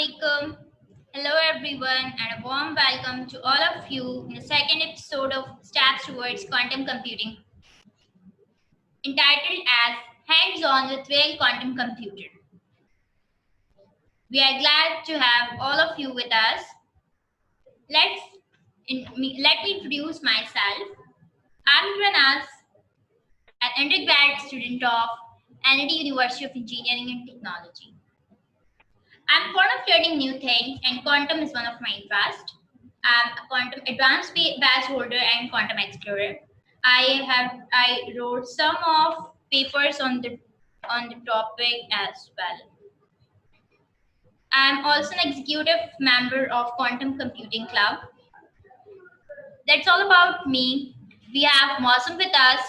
Assalamu-Alaikum. Hello everyone and a warm welcome to all of you in the second episode of Steps Towards Quantum Computing, entitled as Hands-On with Real Quantum Computer. We are glad to have all of you with us. Let me introduce myself. I'm Iqra, an undergrad student of NID University of Engineering and Technology. I'm fond of learning new things, and quantum is one of my interests. I'm a quantum advanced badge holder and quantum explorer. I wrote some of papers on the topic as well. I'm also an executive member of Quantum Computing Club. That's all about me. We have Mooazam with us.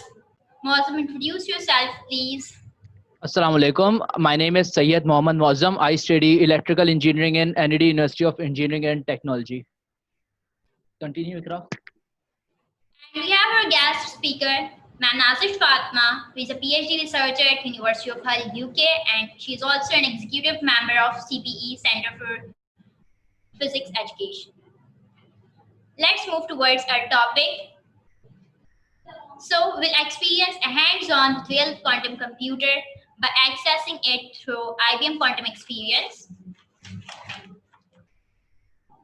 Mooazam, introduce yourself, please. Assalam-o-Alaikum. My name is Syed Mooazam. I study electrical engineering in NID University of Engineering and Technology. Continue, Iqra. And we have our guest speaker, Ma'am Nazish Fatima, who is a PhD researcher at University of Hull, UK, and she is also an executive member of CPE, Center for Physics Education. Let's move towards our topic. So we'll experience a hands-on real quantum computer by accessing it through IBM Quantum Experience.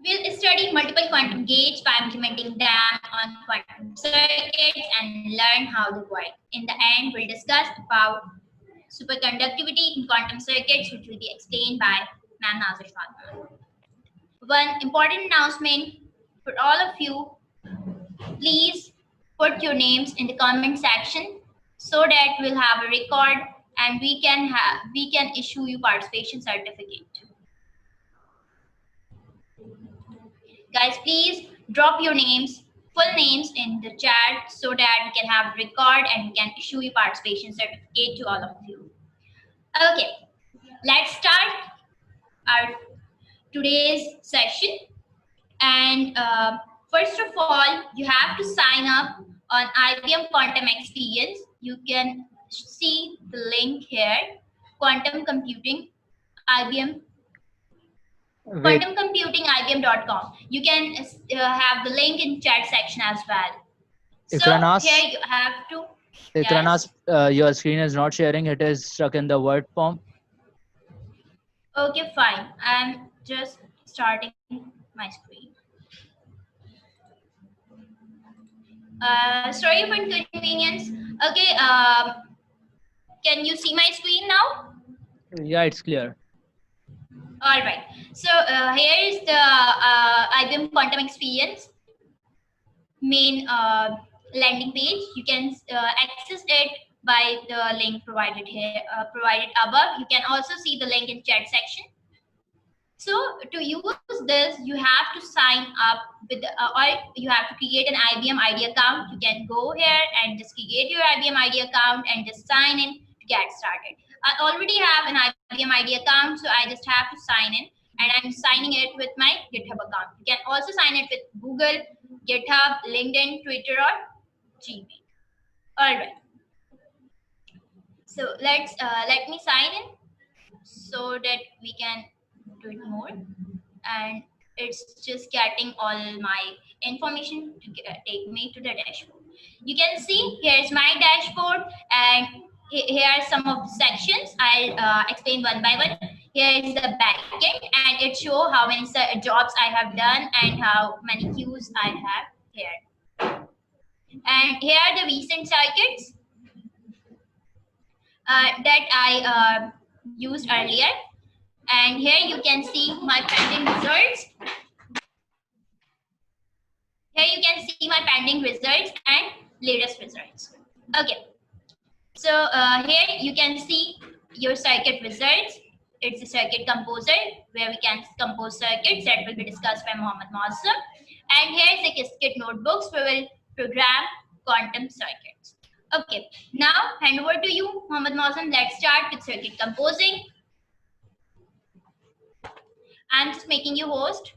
We'll study multiple quantum gates by implementing them on quantum circuits and learn how they work. In the end, we'll discuss about superconductivity in quantum circuits, which will be explained by Ma'am Nazish Fatima. One important announcement for all of you, please put your names in the comment section so that we'll have a record and we can issue you participation certificate. Guys, please drop your names, full names in the chat so that we can have record and we can issue you participation certificate to all of you. Okay, let's start our today's session. And first of all, you have to sign up on IBM Quantum Experience. You can see the link here, Quantum Computing, IBM. Quantum Computing IBM.com. You can have the link in chat section as well. So here you have to. Iqra, your screen is not sharing. It is stuck in the Word form. Okay, fine. I'm just starting my screen. Sorry for inconvenience. Okay. Can you see my screen now? Yeah, it's clear. All right. So here is the IBM Quantum Experience main landing page. You can access it by the link provided here, provided above. You can also see the link in chat section. So to use this, you have to sign up with, or you have to create an IBM ID account. You can go here and just create your IBM ID account and just sign in to get started. I already have an IBM ID account, so I just have to sign in, and I'm signing it with my GitHub account. You can also sign it with Google, GitHub, LinkedIn, Twitter, or Gmail. All right. So let me sign in so that we can do it more. And it's just getting all my information to take me to the dashboard. You can see here's my dashboard, and here are some of the sections. I'll explain one by one. Here is the backend, and it shows how many jobs I have done and how many queues I have here. And here are the recent circuits that I used earlier. And here you can see my pending results. Here you can see my pending results and latest results. Okay. So here you can see your circuit results. It's a circuit composer where we can compose circuits that will be discussed by Mooazam. And here's the Qiskit notebooks where we'll program quantum circuits. Okay. Now hand over to you, Mooazam. Let's start with circuit composing. I'm just making you host.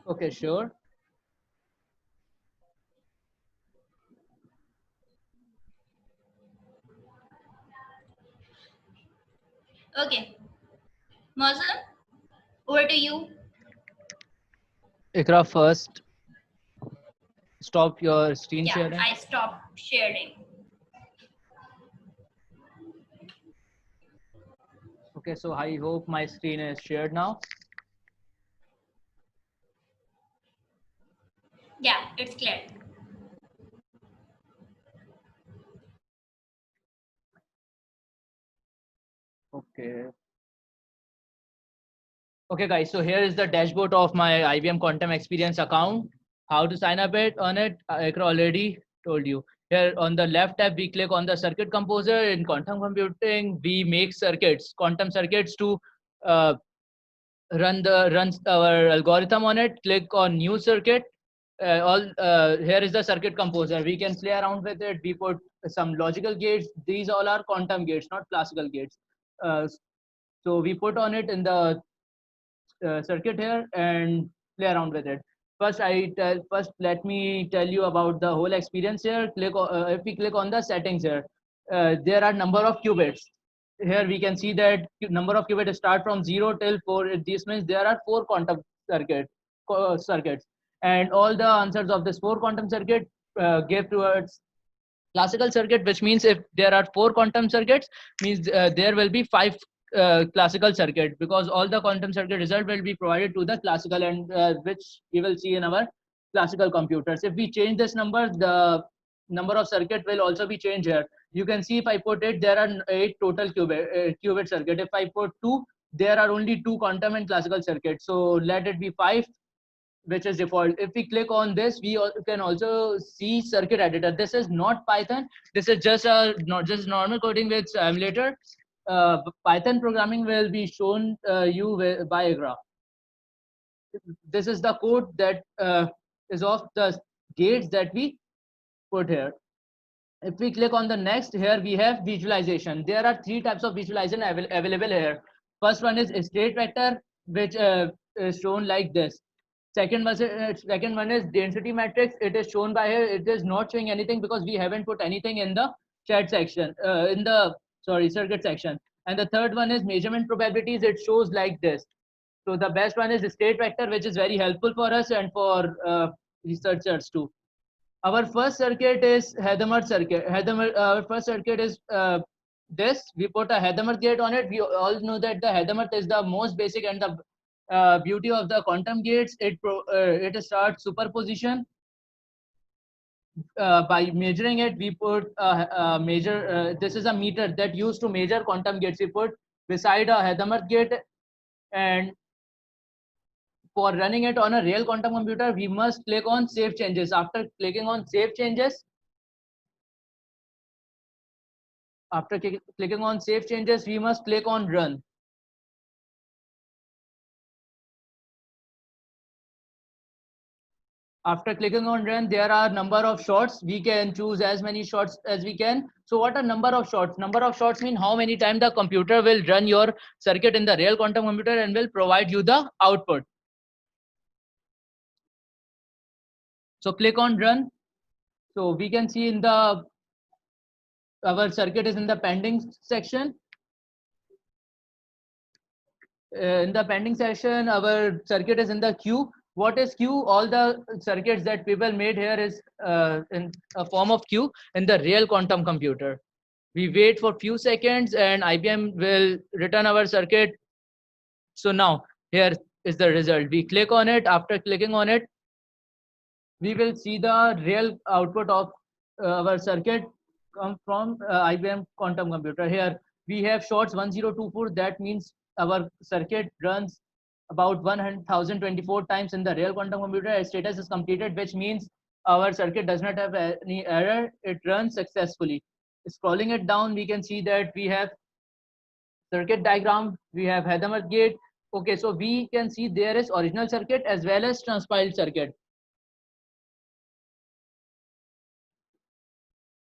Okay, sure. Okay. Mooazam, over to you. Iqra, first stop your screen Yeah, sharing. I stopped sharing. Okay, so I hope my screen is shared now. Yeah, it's clear. Okay. Okay, guys. So here is the dashboard of my IBM Quantum Experience account. How to sign up it on it? Iqra already told you. Here on the left tab, we click on the circuit composer. In quantum computing, we make circuits, quantum circuits to uh, runs our algorithm on it. Click on new circuit. All Here is the circuit composer. We can play around with it. We put some logical gates. These all are quantum gates, not classical gates. Uh, so we put on it in the circuit here and play around with it. First let me tell you about the whole experience here. If we click on the settings here, there are number of qubits. Here we can see that number of qubits start from 0 till 4. This means there are 4 quantum circuits, and all the answers of this 4 quantum circuit give towards classical circuit, which means if there are 4 quantum circuits, means there will be 5 classical circuit, because all the quantum circuit result will be provided to the classical, and which we will see in our classical computers. If we change this number, the number of circuit will also be changed here. You can see if I put it, there are 8 total qubit circuit. If I put 2, there are only 2 quantum and classical circuits. So let it be 5, which is default. If we click on this, we can also see circuit editor. This is not Python. This is just a not just normal coding with emulator. Python programming will be shown by Iqra. This is the code that is of the gates that we put here. If we click on the next, here we have visualization. There are 3 types of visualization available here. First one is state vector, which is shown like this. Second one is density matrix. It is shown by here. It is not showing anything because we haven't put anything in the chat section, in the circuit section. And the third one is measurement probabilities. It shows like this. So the best one is state vector, which is very helpful for us and for researchers too. Our first circuit is Hadamard circuit. Our first circuit is this. We put a Hadamard gate on it. We all know that the Hadamard is the most basic and the beauty of the quantum gates. It starts superposition. By measuring it, we put a measure. This is a meter that used to measure quantum gates. We put beside a Hadamard gate, and for running it on a real quantum computer, we must click on save changes. After clicking on save changes, we must click on run. After clicking on run, there are number of shots. We can choose as many shots as we can. So what are number of shots? Number of shots mean how many times the computer will run your circuit in the real quantum computer and will provide you the output. So click on run. So we can see in the our circuit is in the pending section. In the pending section, our circuit is in the queue. What is queue? All the circuits that people made here is in a form of queue in the real quantum computer. We wait for few seconds and IBM will return our circuit. So now here is the result. We click on it. After clicking on it, we will see the real output of our circuit come from IBM quantum computer. Here we have shots 1024. That means our circuit runs about 1024 times in the real quantum computer. Status is completed, which means our circuit does not have any error. It runs successfully. Scrolling it down, we can see that we have circuit diagram. We have Hadamard gate. Okay, so we can see there is original circuit as well as transpiled circuit.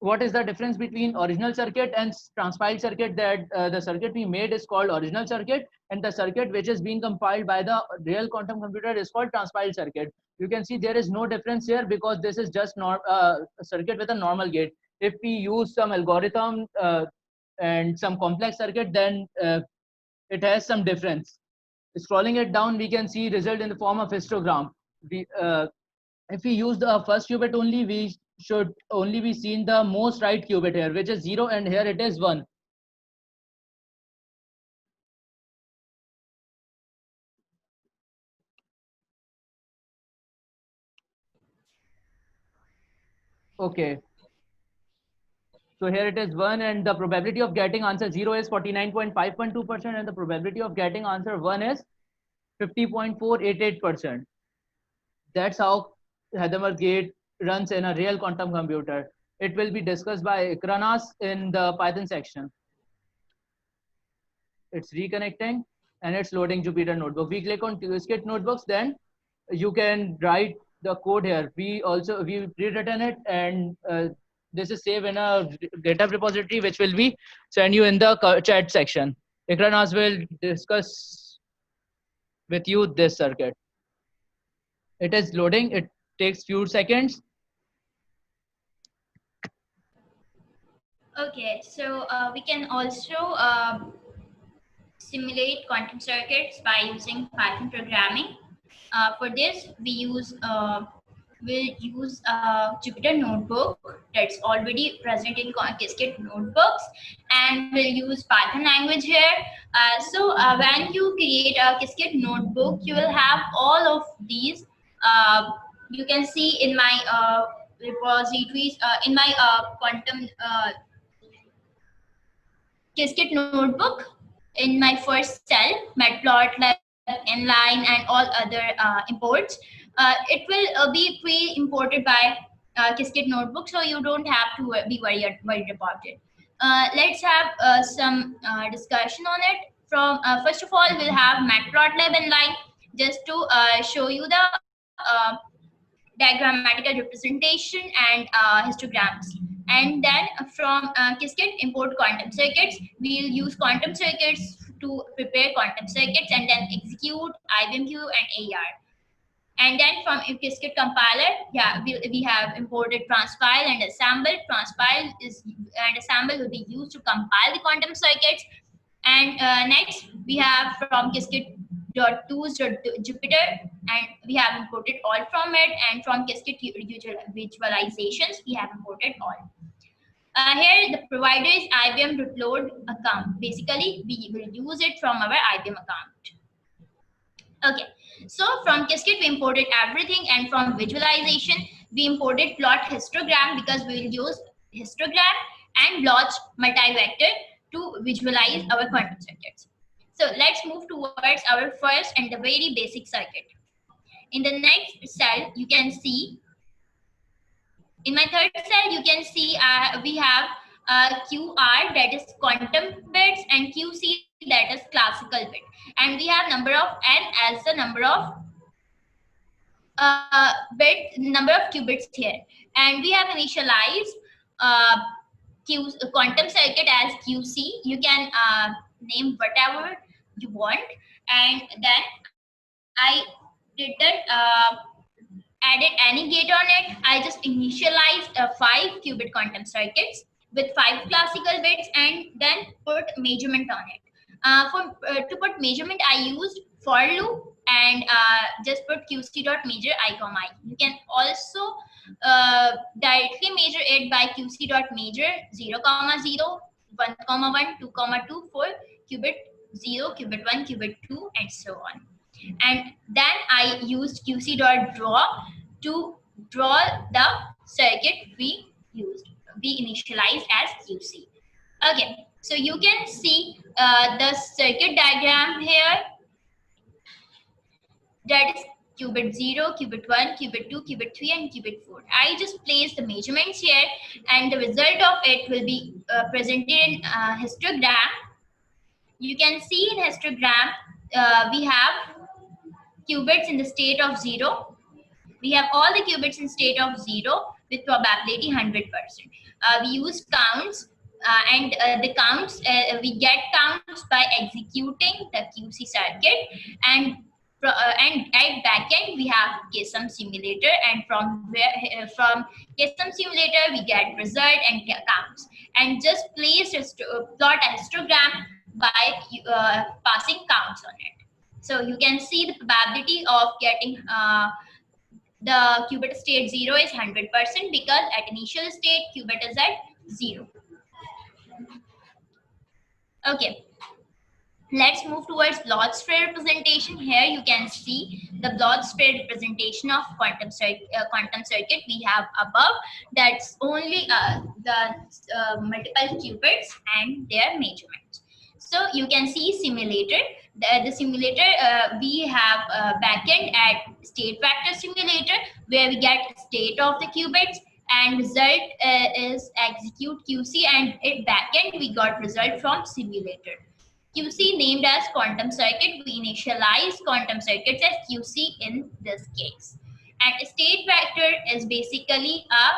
What is the difference between original circuit and transpiled circuit? That the circuit we made is called original circuit, and the circuit which is being compiled by the real quantum computer is called transpiled circuit. You can see there is no difference here because this is just a circuit with a normal gate. If we use some algorithm and some complex circuit, then it has some difference. scrolling it down, we can see result in the form of histogram. If we use the first qubit only, we should only be seen the most right qubit here, which is 0, and here it is 1. Okay. So here it is 1, and the probability of getting answer 0 is 49.512%, and the probability of getting answer 1 is 50.488%. That's how Hadamard gate runs in a real quantum computer. It will be discussed by Iqra in the Python section. It's reconnecting and it's loading Jupyter notebook. We click on Qiskit notebooks, then you can write the code here. We rewritten it, and this is saved in a GitHub repository, which will be send you in the chat section. Iqra will discuss with you this circuit. It is loading. It takes few seconds. Okay, so we can also simulate quantum circuits by using Python programming. For this, we'll use a Jupyter notebook that's already present in Qiskit notebooks, and we'll use Python language here. When you create a Qiskit notebook, you will have all of these. You can see in my repositories, in my quantum Qiskit notebook, in my first cell, matplotlib, inline, and all other imports. It will be pre-imported by Qiskit notebook, so you don't have to be worried about it. Let's have some discussion on it. From first of all, we'll have matplotlib inline just to show you the diagrammatical representation and histograms. And then from Qiskit, import quantum circuits. We'll use quantum circuits to prepare quantum circuits and then execute IBM Q and AR. And then from Qiskit compiler, yeah, we have imported transpile and assemble. Transpile and assemble will be used to compile the quantum circuits. And next, we have from Qiskit.tools.jupyter, and we have imported all from it. And from Qiskit visualizations, we have imported all. Here, the provider is IBM root account. Basically, we will use it from our IBM account. Okay, so from Qiskit, we imported everything, and from visualization, we imported plot histogram because we will use histogram and blotch multivector to visualize our quantum circuits. So let's move towards our first and the very basic circuit. In the next cell, you can see, in my third cell, you can see we have QR, that is quantum bits, and QC, that is classical bit. And we have number of n as the number of qubits here. And we have initialized quantum circuit as QC. You can name whatever you want. And then I didn't added any gate on it. I just initialized 5 qubit quantum circuits with 5 classical bits and then put measurement on it. To put measurement, I used for loop and just put qc.measure I, comma I. You can also directly measure it by qc.measure 0, 0, 1, 1, 2, 2 for qubit 0, qubit 1, qubit 2, and so on. And then I used qc.draw to draw the circuit we initialized as QC. Okay, so you can see the circuit diagram here. That is qubit 0, qubit 1, qubit 2, qubit 3, and qubit 4. I just placed the measurements here, and the result of it will be presented in histogram. You can see in histogram, we have qubits in the state of 0. We have all the qubits in state of 0 with probability 100%. We use counts, and the counts, we get counts by executing the QC circuit, and at backend we have Qiskit simulator, and from Qiskit simulator we get result and counts, and just place plot a histogram by passing counts on it. So you can see the probability of getting the qubit state 0 is 100% because at initial state qubit is at 0. Okay, let's move towards Bloch sphere representation. Here you can see the Bloch sphere representation of quantum circuit we have above. That's only the multiple qubits and their measurements. So you can see simulator. The simulator, we have backend at state vector simulator where we get state of the qubits and result is execute QC, and at backend we got result from simulator. QC named as quantum circuit. We initialize quantum circuits as QC in this case. And state vector is basically a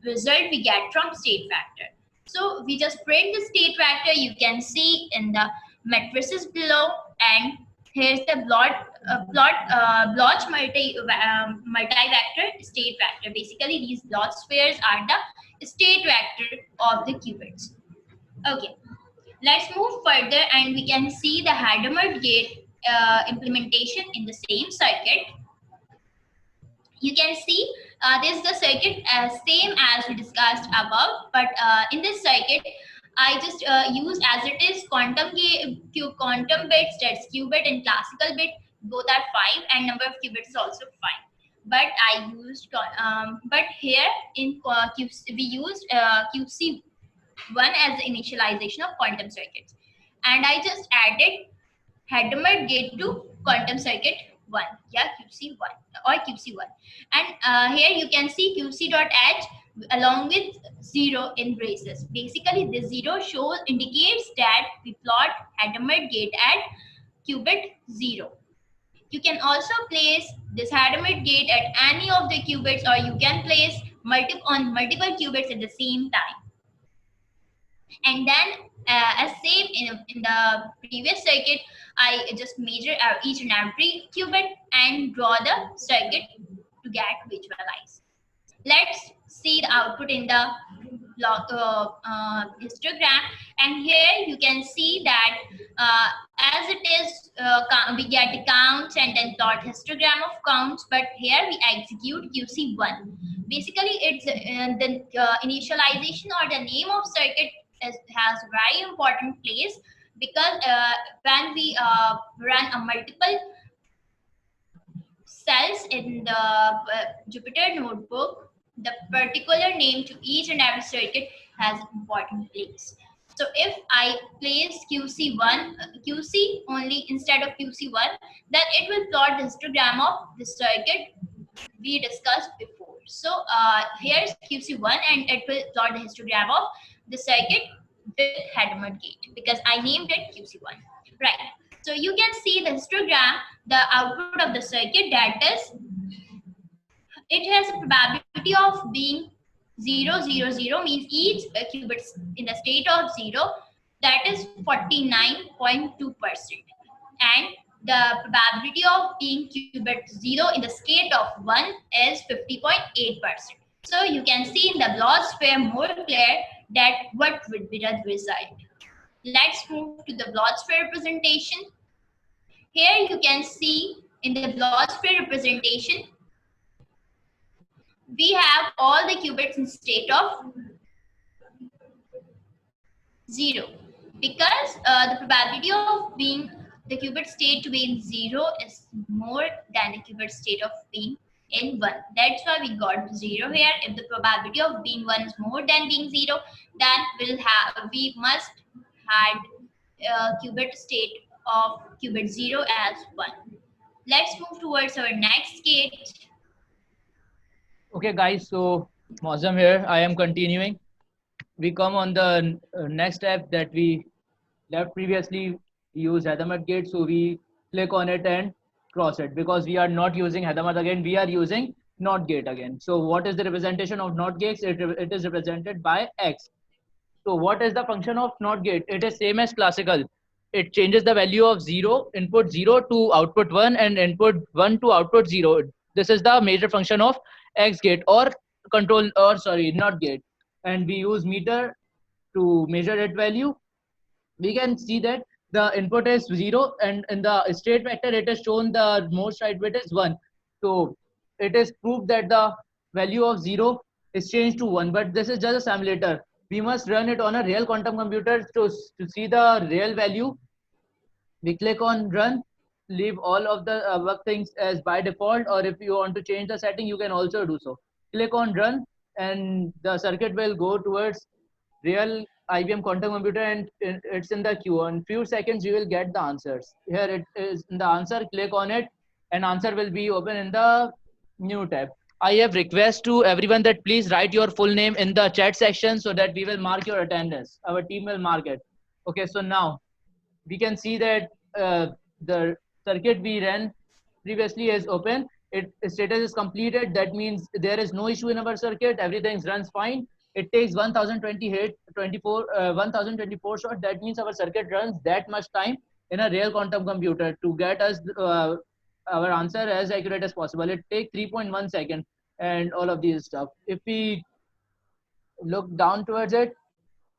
result we get from state vector. So we just print the state vector. You can see in the matrices below, and here's the Bloch multi-vector state vector. Basically, these Bloch spheres are the state vector of the qubits. Okay. Let's move further and we can see the Hadamard gate implementation in the same circuit. You can see this is the circuit same as we discussed above, but in this circuit I just use as it is quantum bits, that's qubit and classical bit, both are 5 and number of qubits is also 5. But I used but here in QC, we used QC1 as the initialization of quantum circuits, and I just added Hadamard gate to quantum circuit 1, yeah, QC1 or QC1, and here you can see QC.h along with 0 in braces. Basically this 0 indicates that we plot Hadamard gate at qubit 0. You can also place this Hadamard gate at any of the qubits, or you can place multiple qubits at the same time. And then as same in the previous circuit, I just measure each and every qubit and draw the circuit to get visualized. Let's see the output in the histogram, and here you can see that as it is we get the counts and then plot histogram of counts, but here we execute QC1. Basically it's the initialization or the name of circuit has very important place, because when we run a multiple cells in the Jupyter notebook, the particular name to each and every circuit has important place. So if I place QC only instead of QC1, then it will plot the histogram of the circuit we discussed before. So here's QC1 and it will plot the histogram of the circuit with Hadamard gate because I named it QC1. Right. So you can see the histogram, the output of the circuit, that is, it has a probability of being 0, 0, 0, means each qubit in the state of 0, that is 49.2%. And the probability of being qubit 0 in the state of 1 is 50.8%. So you can see in the Bloch sphere more clear that what would be the result. Let's move to the Bloch sphere representation. Here you can see in the Bloch sphere representation, we have all the qubits in state of 0, because the probability of being the qubit state to be in 0 is more than the qubit state of being in 1. That's why we got 0 here. If the probability of being 1 is more than being 0, then we must had qubit state of qubit 0 as 1. Let's move towards our next gate. Okay guys, so Mooazam here, I am continuing. We come on the next step that we left previously. We use Hadamard gate, so we click on it and cross it, because we are not using Hadamard again, we are using NOT gate again. So what is the representation of NOT gates? It is represented by X. So what is the function of NOT gate? It is same as classical. It changes the value of 0, input 0 to output 1 and input 1 to output 0. This is the major function of X gate or NOT gate. And we use meter to measure its value. We can see that the input is 0, and in the state vector it is shown the most right bit is 1. So it is proved that the value of 0 is changed to 1, but this is just a simulator. We must run it on a real quantum computer to see the real value. We click on run, leave all of the above things as by default, or if you want to change the setting you can also do so. Click on run and the circuit will go towards real IBM quantum computer, and it's in the queue. In few seconds you will get the answers. Here it is in the answer, click on it and answer will be open in the new tab. I have request to everyone that please write your full name in the chat section so that we will mark your attendance. Our team will mark it. Okay, so now we can see that the circuit we ran previously is open. Its status is completed. That means there is no issue in our circuit. Everything runs fine. It takes 1024 shot. That means our circuit runs that much time in a real quantum computer to get us our answer as accurate as possible. It takes 3.1 seconds and all of these stuff. If we look down towards it,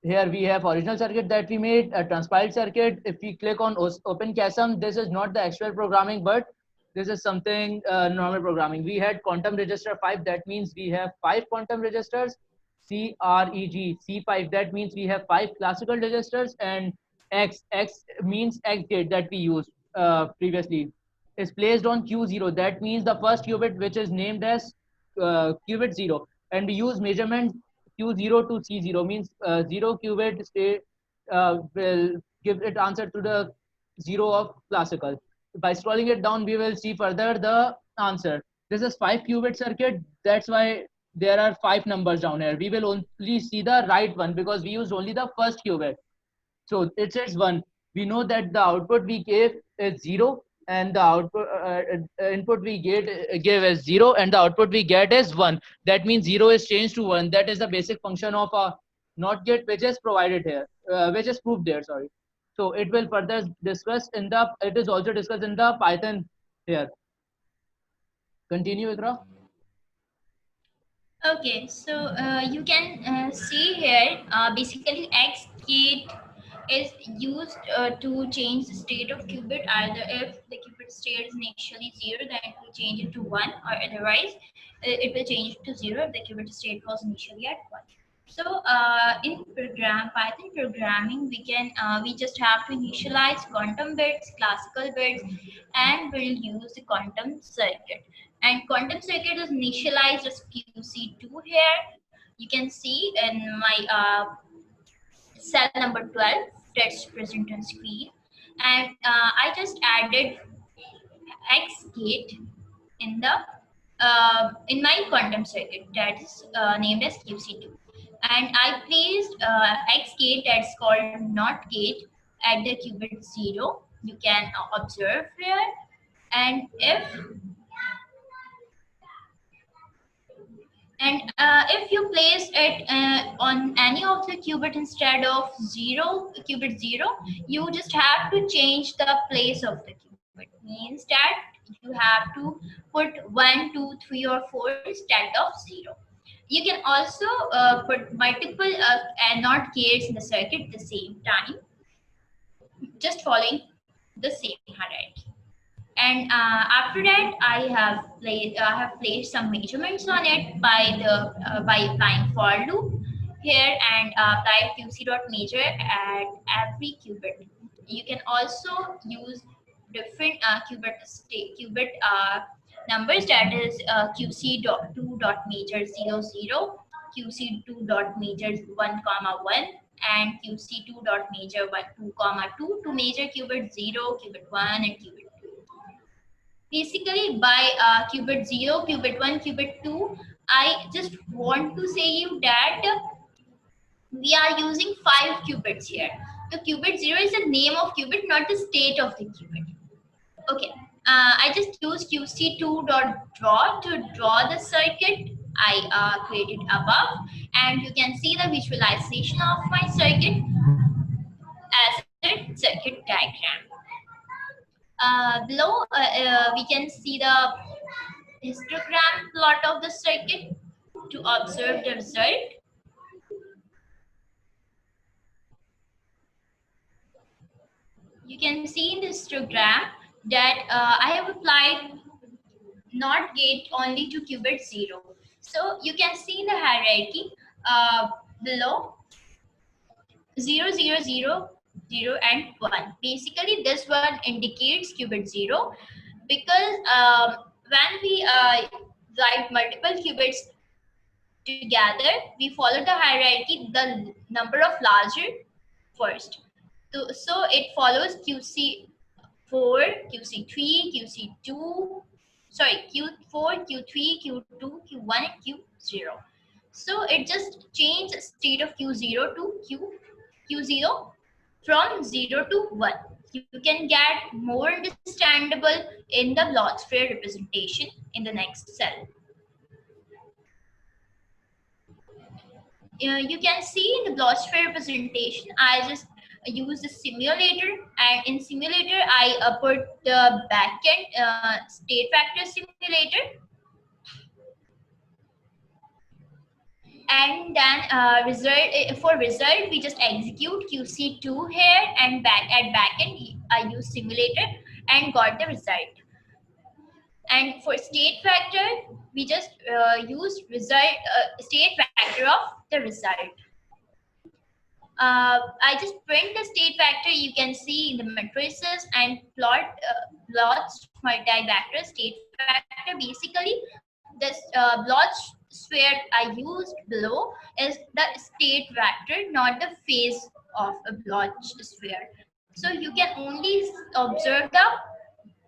here we have original circuit that we made, a transpiled circuit. If we click on OpenQASM, this is not the actual programming, but this is something normal programming. We had quantum register 5, that means we have 5 quantum registers. CREG, C5, that means we have 5 classical registers, and X means X gate that we used previously is placed on Q0. That means the first qubit which is named as qubit 0, and we use measurement Q0 to C0, means 0 qubit state will give it answer to the 0 of classical. By scrolling it down, we will see further the answer. This is 5 qubit circuit. That's why there are 5 numbers down here. We will only see the right one because we used only the first qubit. So it says 1. We know that the output we gave is 0, and the output input we gave is 0, and the output we get is 1. That means 0 is changed to 1. That is the basic function of a NOT gate, which is provided here, which is proved there. Sorry. So it will further discuss in the. It is also discussed in the Python here. Continue, Iqra. Okay, so you can see here basically X gate is used to change the state of qubit. Either if the qubit state is initially 0, then it will change it to 1, or otherwise it will change it to 0 if the qubit state was initially at 1. So in Python programming, we just have to initialize quantum bits, classical bits, and we'll use the quantum circuit. And quantum circuit is initialized as QC2 here. You can see in my cell number 12 that's present on screen. And I just added X gate in the in my quantum circuit that is named as QC2. And I placed X gate that's called NOT gate at the qubit 0. You can observe here. And if you place it on any of the qubit instead of qubit 0, you just have to change the place of the qubit. Means that you have to put 1, 2, 3, or 4 instead of 0. You can also put multiple NOT gates in the circuit at the same time, just following the same hierarchy. And after that, I have placed some measurements on it by applying for loop here, and apply QC dot measure at every qubit. You can also use different qubit numbers, that is QC dot 2 dot measure 00, QC2 dot measure 1 comma 1, and QC2 dot measure 1 2 comma 2 to measure qubit 0, qubit 1, and qubit 2. Basically, by qubit 0, qubit 1, qubit 2, I just want to say you that we are using 5 qubits here. The qubit 0 is the name of qubit, not the state of the qubit. Okay, I just use QC2.draw to draw the circuit I created above, and you can see the visualization of my circuit as a circuit diagram. Below, we can see the histogram plot of the circuit to observe the result. you can see in this histogram that I have applied not gate only to qubit 0. So you can see in the hierarchy below 0, 0, 0, 0 and 1. Basically this one indicates qubit 0 because when we write multiple qubits together, we follow the hierarchy, the number of larger first. So it follows QC4, QC3, QC2, sorry, Q4, Q3, Q2, Q1, and Q0. So it just changed state of Q0 to Q0 from 0 to 1. You can get more understandable in the Bloch sphere representation in the next cell. You can see in the Bloch sphere representation, I just use the simulator, and in simulator I put the backend state factor simulator, and then for result we just execute QC2 here, and at backend I use simulator and got the result. And for state factor we just use state factor of the result. I just print the state factor. You can see in the matrices and plots multi-vector state factor. Basically, this Bloch sphere I used below is the state vector, not the phase of a Bloch sphere. So you can only observe the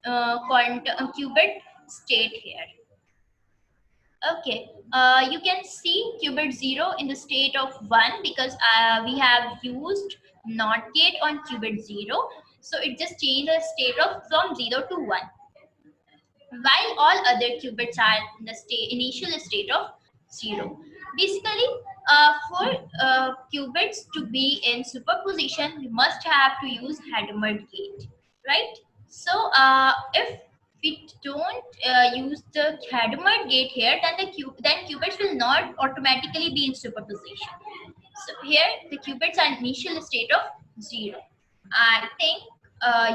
qubit state here. Okay, you can see qubit 0 in the state of 1 because we have used NOT gate on qubit 0. So it just changed the state of from 0 to 1. While all other qubits are in the initial state of 0. Basically, for qubits to be in superposition, we must have to use Hadamard gate, right? So if we don't use the Hadamard gate here, then qubits will not automatically be in superposition. So here the qubits are initial state of 0. I think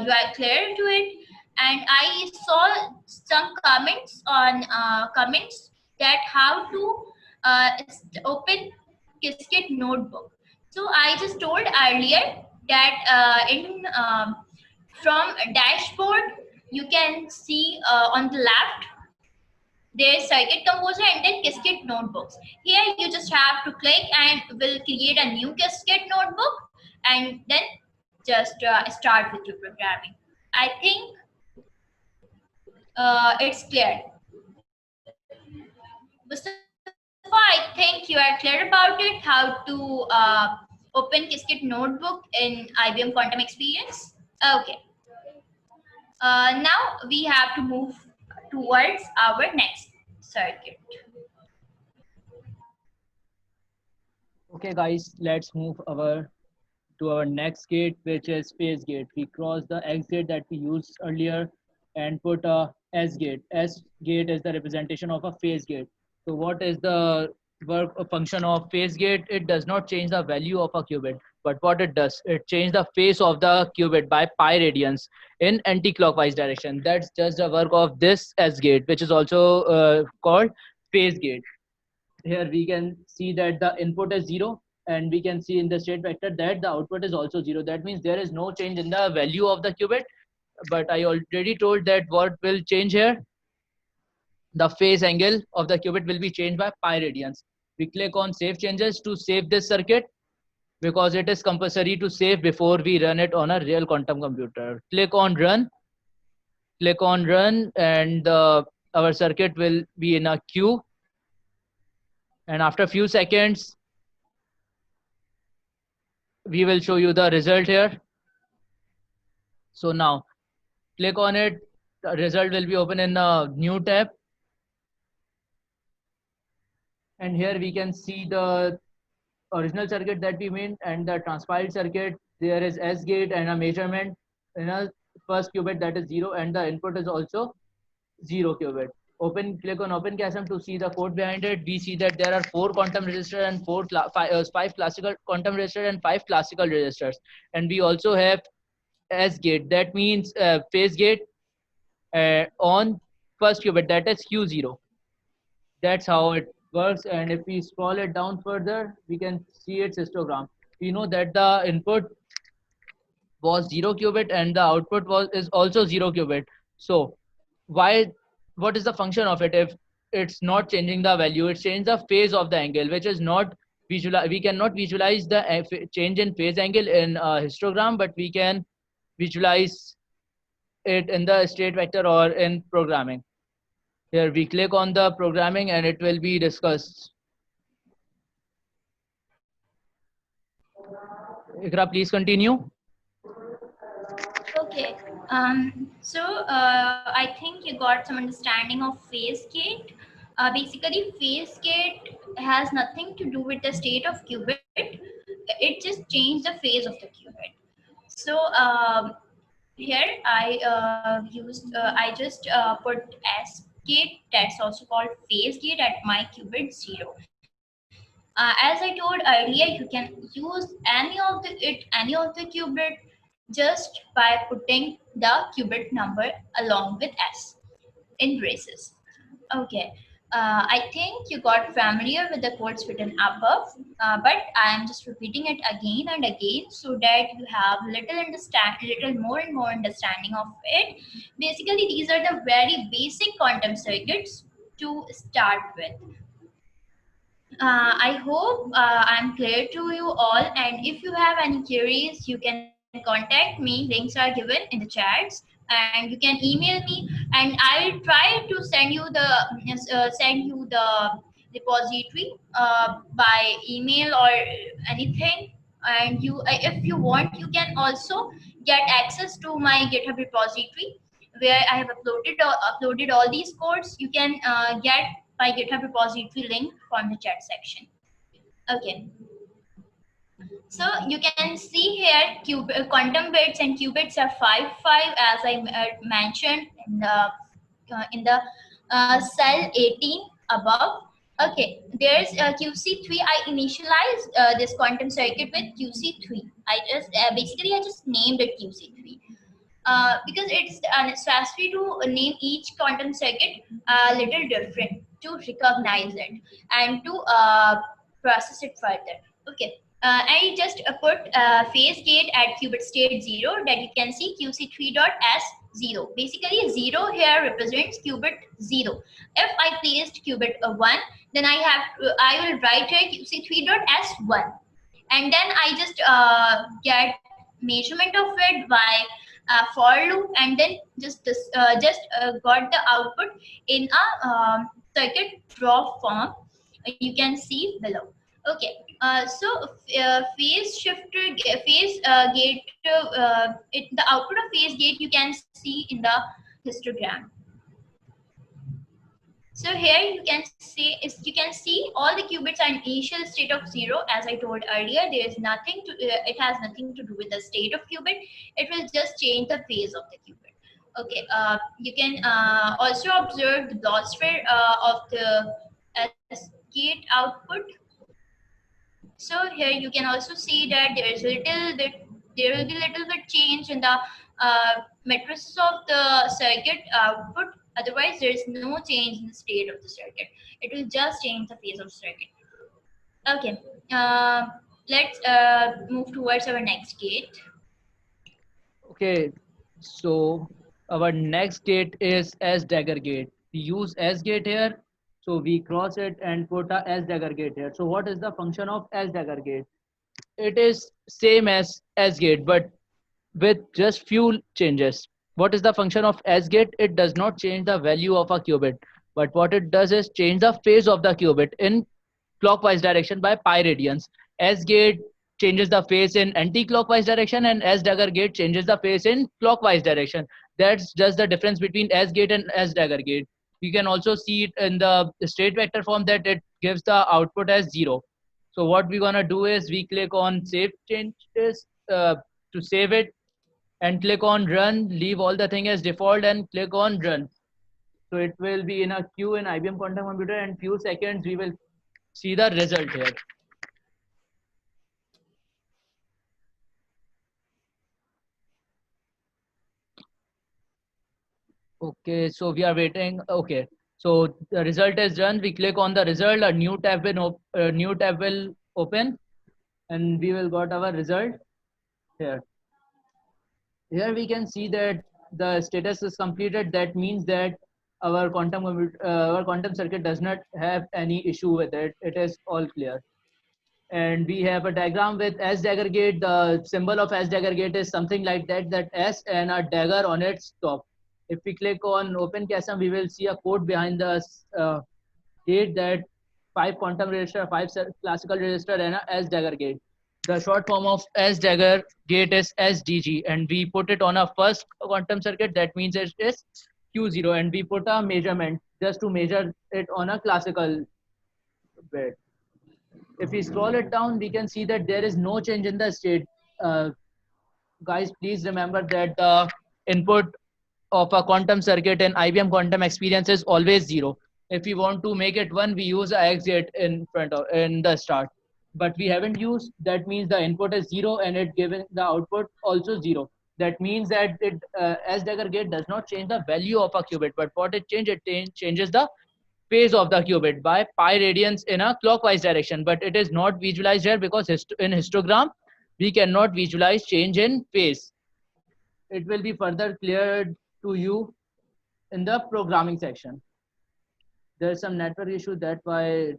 you are clear to it, and I saw some comments on comments that how to open Qiskit notebook. So I just told earlier that from dashboard you can see on the left there's circuit composer and then Qiskit notebooks. Here you just have to click and will create a new Qiskit notebook and then just start with your programming. I think it's clear. Mustafa, I think you are clear about it, how to open Qiskit notebook in IBM Quantum Experience. Okay. Now we have to move towards our next circuit. Okay, guys, let's move to our next gate, which is phase gate. We cross the X gate that we used earlier and put a S gate. S gate is the representation of a phase gate. So what is the function of phase gate? It does not change the value of a qubit, but what it does, it changes the phase of the qubit by pi radians in anti-clockwise direction. That's just the work of this S gate, which is also called phase gate. Here we can see that the input is 0, and we can see in the state vector that the output is also 0. That means there is no change in the value of the qubit, but I already told that what will change here, the phase angle of the qubit will be changed by pi radians. We click on save changes to save this circuit because it is compulsory to save before we run it on a real quantum computer. Click on run, and our circuit will be in a queue. And after a few seconds, we will show you the result here. So now click on it, the result will be open in a new tab. And here we can see the original circuit that we made and the transpiled circuit. There is S gate and a measurement in a first qubit that is 0, and the input is also 0 qubit. Click on open QASM to see the code behind it. We see that there are 4 quantum registers and 5 classical quantum registers and 5 classical registers, and we also have S gate. That means phase gate on first qubit, that is Q0. That's how it works. And if we scroll it down further, we can see its histogram. We know that the input was 0 qubit and the output was is also 0 qubit. So why, what is the function of it? If it's not changing the value, it's changing the phase of the angle, which is not visual. We cannot visualize the change in phase angle in a histogram, but we can visualize it in the state vector or in programming. Here we click on the programming and it will be discussed. Iqra, please continue. Okay. So I think you got some understanding of phase gate. Basically, phase gate has nothing to do with the state of qubit. It just changed the phase of the qubit. So here I just put S gate, that's also called phase gate, at my qubit 0. As I told earlier, you can use any of the qubit just by putting the qubit number along with S in braces. Okay. I think you got familiar with the codes written above, but I am just repeating it again and again so that you have little more and more understanding of it. Basically, these are the very basic quantum circuits to start with. I hope I'm clear to you all, and if you have any queries, you can contact me. Links are given in the chats, and you can email me, and I will try to send you the repository by email or anything. And if you want, you can also get access to my GitHub repository where I have uploaded all these codes. You can get my GitHub repository link from the chat section. Okay. So you can see here quantum bits and qubits are 5 as I mentioned in the cell 18 above. Okay, there's QC3. I initialized this quantum circuit with QC3. I just named it QC3. Because it's necessary to name each quantum circuit a little different to recognize it and to process it further. Okay. I just put phase gate at qubit state 0, that you can see QC3 dot S 0. Basically, 0 here represents qubit 0. If I placed qubit 1, then I will write here QC3 dot S 1, and then I just get measurement of it by for loop, and then got the output in a circuit draw form. You can see below. Okay. So phase the output of phase gate you can see in the histogram. So here you can see all the qubits are in initial state of 0. As I told earlier, there is nothing to it has nothing to do with the state of qubit. It will just change the phase of the qubit. Okay. You can also observe the blosphere of the S gate output. So here you can also see that there will be little bit change in the matrices of the circuit output. Otherwise, there is no change in the state of the circuit. It will just change the phase of circuit. Okay. Let's move towards our next gate. Okay, so our next gate is S dagger gate. We use S gate here, so we cross it and put a S dagger gate here. So what is the function of S dagger gate? It is same as S gate, but with just few changes. What is the function of S gate? It does not change the value of a qubit, but what it does is change the phase of the qubit in clockwise direction by pi radians. S gate changes the phase in anti-clockwise direction, and S dagger gate changes the phase in clockwise direction. That's just the difference between S gate and S dagger gate. You can also see it in the state vector form that it gives the output as 0. So what we're gonna do is we click on save changes to save it, and click on run, leave all the thing as default and click on run. So it will be in a queue in IBM Quantum Computer, and few seconds we will see the result here. Okay, so we are waiting. Okay, so the result is done. We click on the result. A new tab will open, and we will got our result here. Here we can see that the status is completed. That means that our quantum circuit does not have any issue with it. It is all clear. And we have a diagram with S dagger gate. The symbol of S dagger gate is something like that, that S and a dagger on its top. If we click on open QASM, we will see a code behind the gate, that 5 quantum register, 5 classical register, and a S dagger gate. The short form of S dagger gate is SDG, and we put it on a first quantum circuit. That means it is Q0, and we put a measurement just to measure it on a classical bit. If we scroll it down, we can see that there is no change in the state. Uh, Guys, please remember that the input of a quantum circuit in IBM Quantum Experience is always 0. If we want to make it 1, we use a X gate in the start. But we haven't used, that means the input is 0 and it given the output also 0. That means that it S dagger gate does not change the value of a qubit, but what it changes, changes the phase of the qubit by pi radians in a clockwise direction. But it is not visualized here because in histogram we cannot visualize change in phase. It will be further cleared to you in the programming section. There's some network issue, that why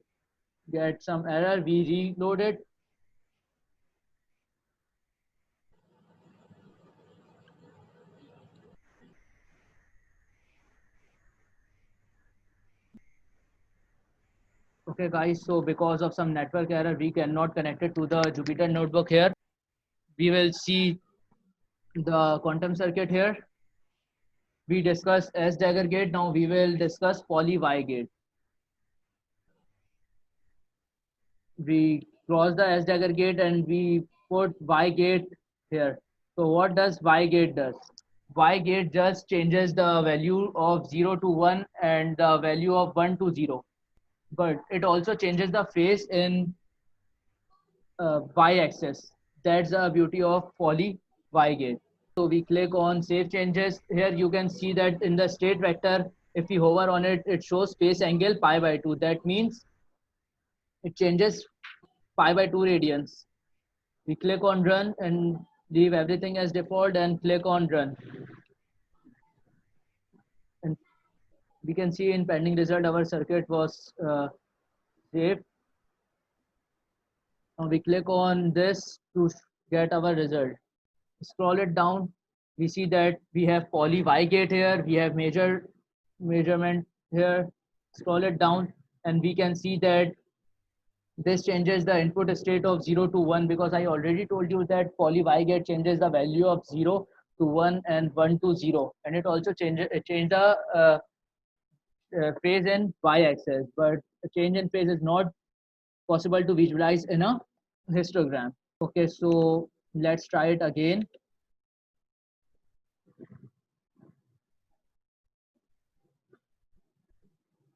get some error. We reload it. Okay guys, so because of some network error, we cannot connect it to the Jupyter notebook here. We will see the quantum circuit here. We discussed S dagger gate. Now we will discuss poly Y gate. We cross the S dagger gate and we put Y gate here. So what does Y gate does? Y gate just changes the value of 0 to 1 and the value of 1 to 0. But it also changes the phase in Y axis. That's the beauty of poly Y gate. So we click on save changes. Here you can see that in the state vector, if we hover on it, it shows phase angle pi by 2. That means it changes pi by 2 radians. We click on run and leave everything as default and click on run. And we can see in pending result our circuit was saved. Now we click on this to get our result. Scroll it down. We see that we have poly Y gate here. We have measurement here. Scroll it down and we can see that this changes the input state of 0 to 1, because I already told you that poly Y gate changes the value of 0 to 1 and 1 to 0, and it also changes the phase in Y axis, but a change in phase is not possible to visualize in a histogram. Okay, so let's try it again.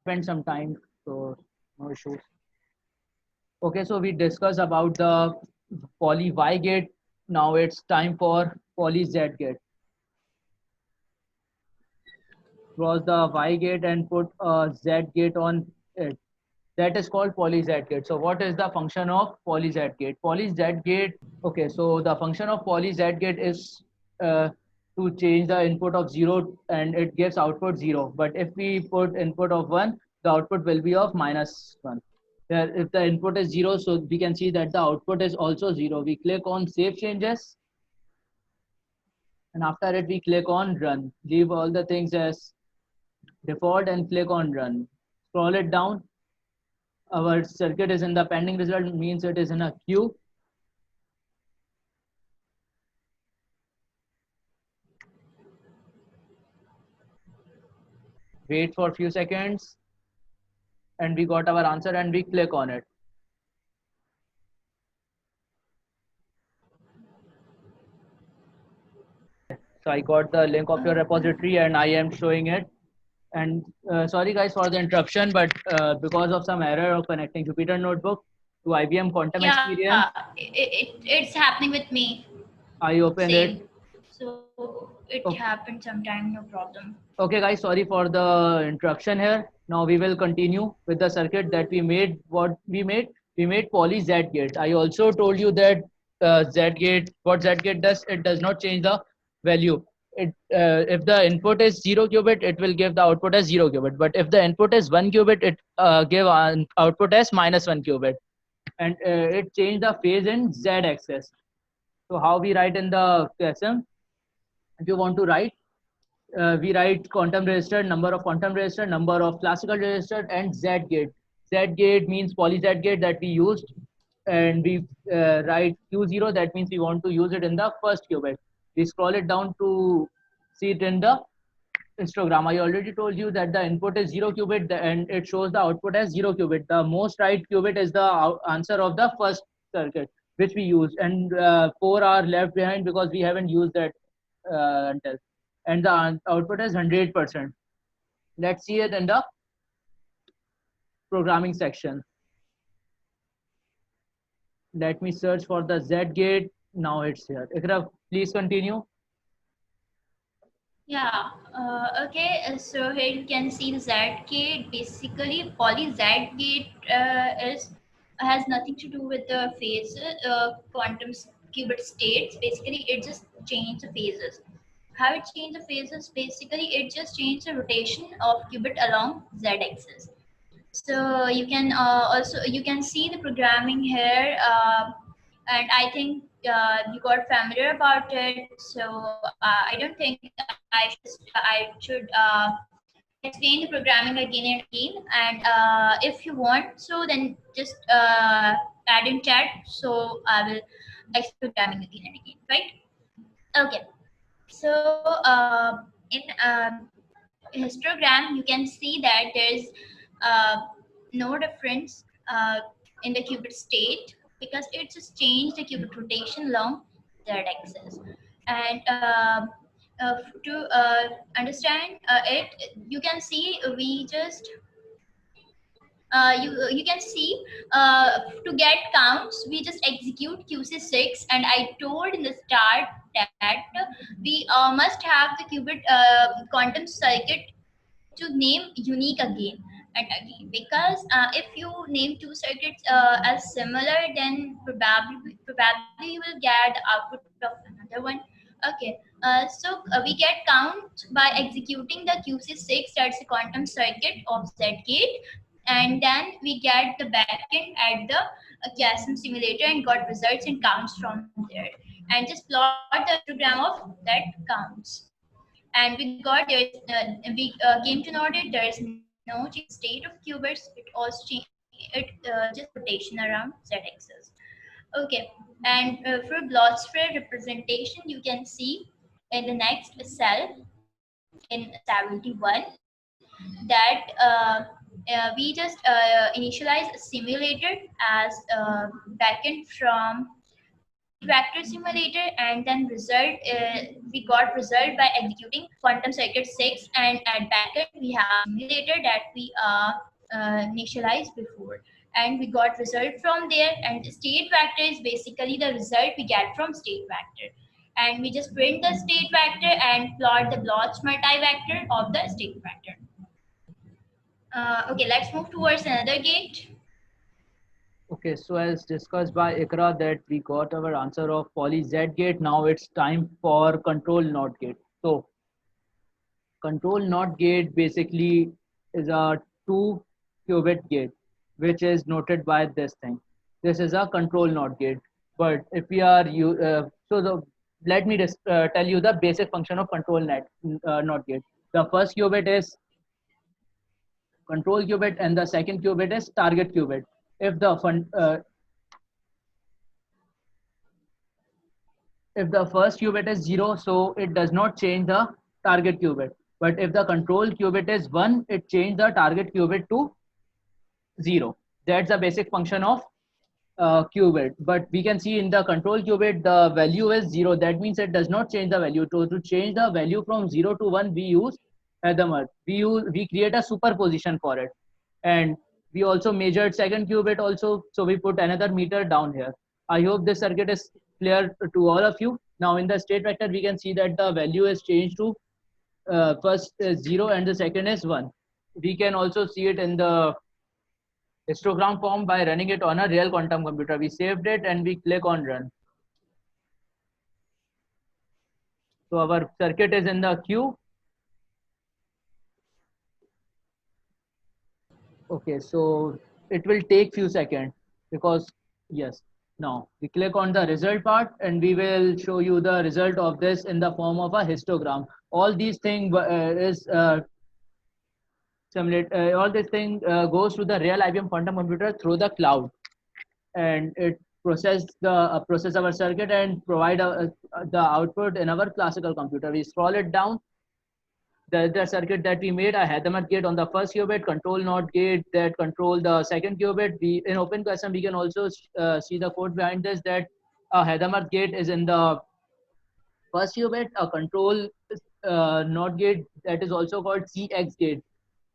Spend some time, so no issues. Okay, so we discussed about the poly Y gate. Now it's time for poly Z gate. Cross the Y gate and put a Z gate on it. That is called poly Z gate. So what is the function of poly Z gate? Poly Z gate, okay, so the function of poly Z gate is to change the input of 0 and it gives output 0. But if we put input of 1, the output will be of -1. If the input is 0, so we can see that the output is also 0. We click on save changes. And after it, we click on run. Leave all the things as default and click on run. Scroll it down. Our circuit is in the pending result, means it is in a queue. Wait for a few seconds. And we got our answer and we click on it. So I got the link of your repository and I am showing it. And sorry guys for the interruption, but because of some error of connecting Jupyter Notebook to IBM Quantum Experience, it's happening with me. I opened it. So it happened sometime, no problem. Okay, guys, sorry for the interruption here. Now we will continue with the circuit that we made. What we made? We made poly Z gates. I also told you that Z gate, what Z gate does, it does not change the value. If the input is 0 qubit, it will give the output as 0 qubit. But if the input is 1 qubit, it give an output as -1 qubit. And it changed the phase in Z axis. So how we write in the QSM? If you want to write, we write quantum register, number of quantum register, number of classical register, and Z gate. Z gate means poly Z gate that we used, and we write Q0. That means we want to use it in the first qubit. We scroll it down to see it in the histogram. I already told you that the input is 0 qubit and it shows the output as 0 qubit. The most right qubit is the answer of the first circuit which we used, and 4 are left behind because we haven't used that until. And the output is 100%. Let's see it in the programming section. Let me search for the Z gate. Now it's here. Iqra, please continue. Yeah, okay, so here you can see the Z gate. Basically, poly Z gate is has nothing to do with the phases, quantum qubit states. Basically, it just changes the phases. How it changes the phases? Basically, it just changes the rotation of qubit along Z axis. So you can also you can see the programming here, and I think you got familiar about it. So I don't think I should explain the programming again and again. And if you want, so then just add in chat. So I will explain programming again and again. Right? Okay. So in histogram, you can see that there's uh, no difference in the qubit state because it just changed the qubit rotation along z axis. And to understand it, you can see we just you can see to get counts we just execute qc6, and I told in the start that we must have the qubit quantum circuit to name unique again and again, because if you name two circuits as similar, then probably you will get the output of another one. Okay, so we get count by executing the qc6, that's the quantum circuit of z gate, and then we get the backend at the Qiskit simulator and got results and counts from there, and just plot the histogram of that counts. And we got there's we came to know that there is no change state of qubits. It also just rotation around z-axis. Okay, and for block spread representation, you can see in the next cell in 71 that we just initialize a simulator as backend from state vector simulator, and then result we got result by executing quantum circuit 6, and at backend we have simulator that we initialized before, and we got result from there. And the state vector is basically the result we get from state vector, and we just print the state vector and plot the Bloch multivector of the state vector. Okay, let's move towards another gate. Okay, so as discussed by Iqra that we got our answer of poly Z gate. Now it's time for control NOT gate. So control NOT gate basically is a 2 qubit gate, which is noted by this thing. This is a control NOT gate. But if we are let me just tell you the basic function of control NOT gate. The first qubit is control qubit and the second qubit is target qubit. If the first qubit is 0, so it does not change the target qubit. But if the control qubit is 1, it changes the target qubit to 0. That's the basic function of qubit. But we can see in the control qubit, the value is 0. That means it does not change the value. To change the value from 0 to 1, we use Hadamard. We create a superposition for it. And we also measured second qubit also. So we put another meter down here. I hope this circuit is clear to all of you. Now in the state vector, we can see that the value is changed to first is 0 and the second is 1. We can also see it in the histogram form by running it on a real quantum computer. We saved it and we click on run. So our circuit is in the queue. Okay, so it will take few seconds because yes. Now we click on the result part and we will show you the result of this in the form of a histogram. All these things is simulate. All this thing goes to the real IBM quantum computer through the cloud, and it process our circuit and provide the output in our classical computer. We scroll it down. The circuit that we made, a Hadamard gate on the first qubit, control NOT gate that control the second qubit. We in open custom we can also see the code behind this, that a Hadamard gate is in the first qubit, a control NOT gate that is also called CX gate.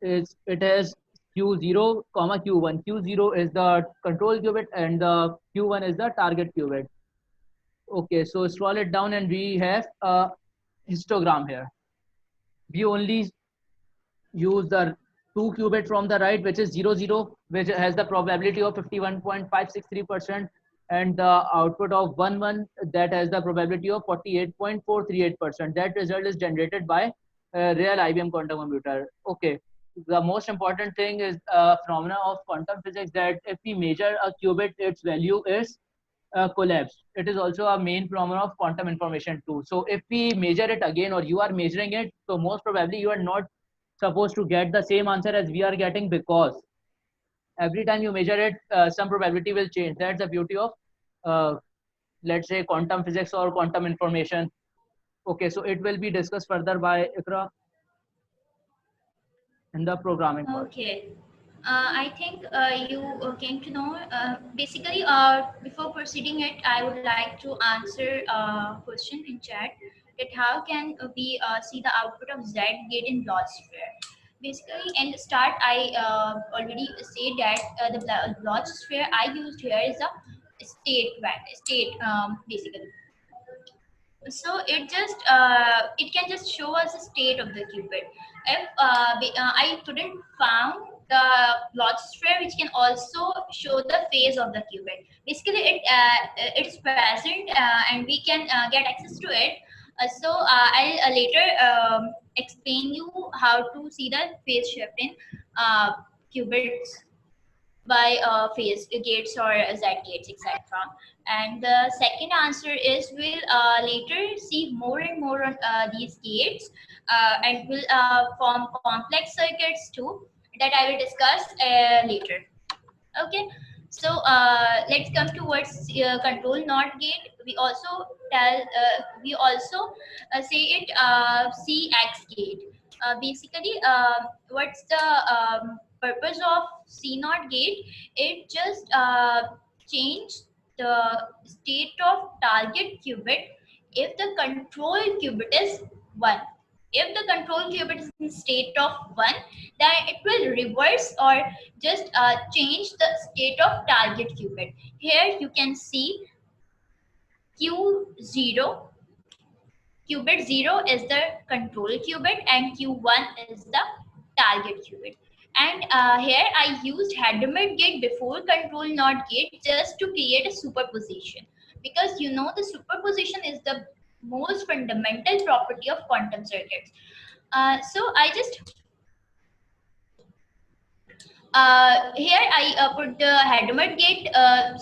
It has Q0, Q1. Q0 is the control qubit and the Q1 is the target qubit. Okay, so scroll it down and we have a histogram here. We only use the 2 qubit from the right, which is 00, which has the probability of 51.563%, and the output of 11 that has the probability of 48.438%. That result is generated by a real IBM quantum computer. Okay, the most important thing is a phenomena of quantum physics, that if we measure a qubit, its value is collapsed. It is also a main phenomenon of quantum information too. So if we measure it again, or you are measuring it, so most probably you are not supposed to get the same answer as we are getting, because every time you measure it, some probability will change. That's the beauty of, let's say, quantum physics or quantum information. Okay, so it will be discussed further by Iqra in the programming part. Okay. I think you came to know. Basically, before proceeding it, I would like to answer a question in chat. That how can we see the output of Z gate in Bloch-sphere? Basically, in the start, I already said that the Bloch-sphere I used here is a state basically. So it can just show us the state of the qubit. If I couldn't found the Bloch sphere which can also show the phase of the qubit. Basically it's present and we can get access to it. I'll later explain you how to see the phase shift in qubits by phase gates or Z gates, etc. And the second answer is we'll later see more and more on these gates, and we'll form complex circuits too that I will discuss later. Okay, so let's come towards control NOT gate. We also say it CX gate. Basically, what's the purpose of C NOT gate? It just change the state of target qubit if the control qubit is 1. If the control qubit is in state of 1, then it will reverse or just change the state of target qubit. Here you can see Q0, qubit 0 is the control qubit and Q1 is the target qubit. And here I used Hadamard gate before control NOT gate just to create a superposition, because you know the superposition is the most fundamental property of quantum circuits. So I just here I put the Hadamard gate.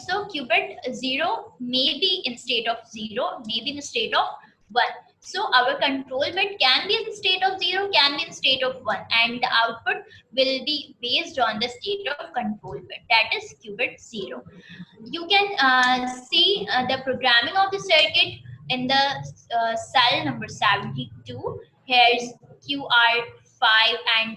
So qubit 0 may be in state of 0, may be in state of 1. So our control bit can be in state of 0, can be in state of 1, and the output will be based on the state of control bit, that is qubit 0. You can see the programming of the circuit in the cell number 72. Here's QR5 and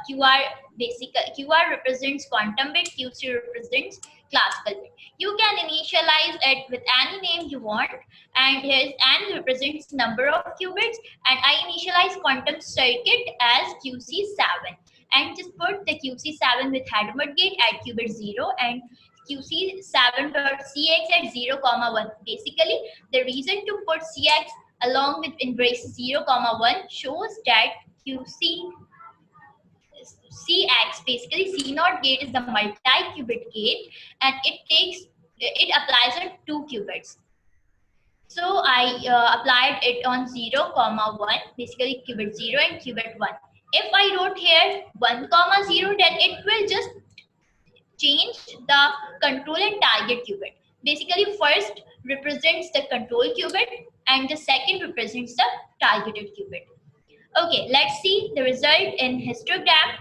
QR represents quantum bit, QC represents classical bit. You can initialize it with any name you want, and here's N represents number of qubits, and I initialize quantum circuit as QC7, and just put the QC7 with Hadamard gate at qubit 0 and QC7.cx at 0, 1. Basically, the reason to put CX along with in braces 0, comma 1 shows that QC CX, basically C naught gate is the multi-qubit gate, and it applies on 2 qubits. So I applied it on 0, comma 1, basically qubit 0 and qubit 1. If I wrote here 1, comma 0, then it will just change the control and target qubit. Basically, first represents the control qubit and the second represents the targeted qubit. Okay, let's see the result in histogram.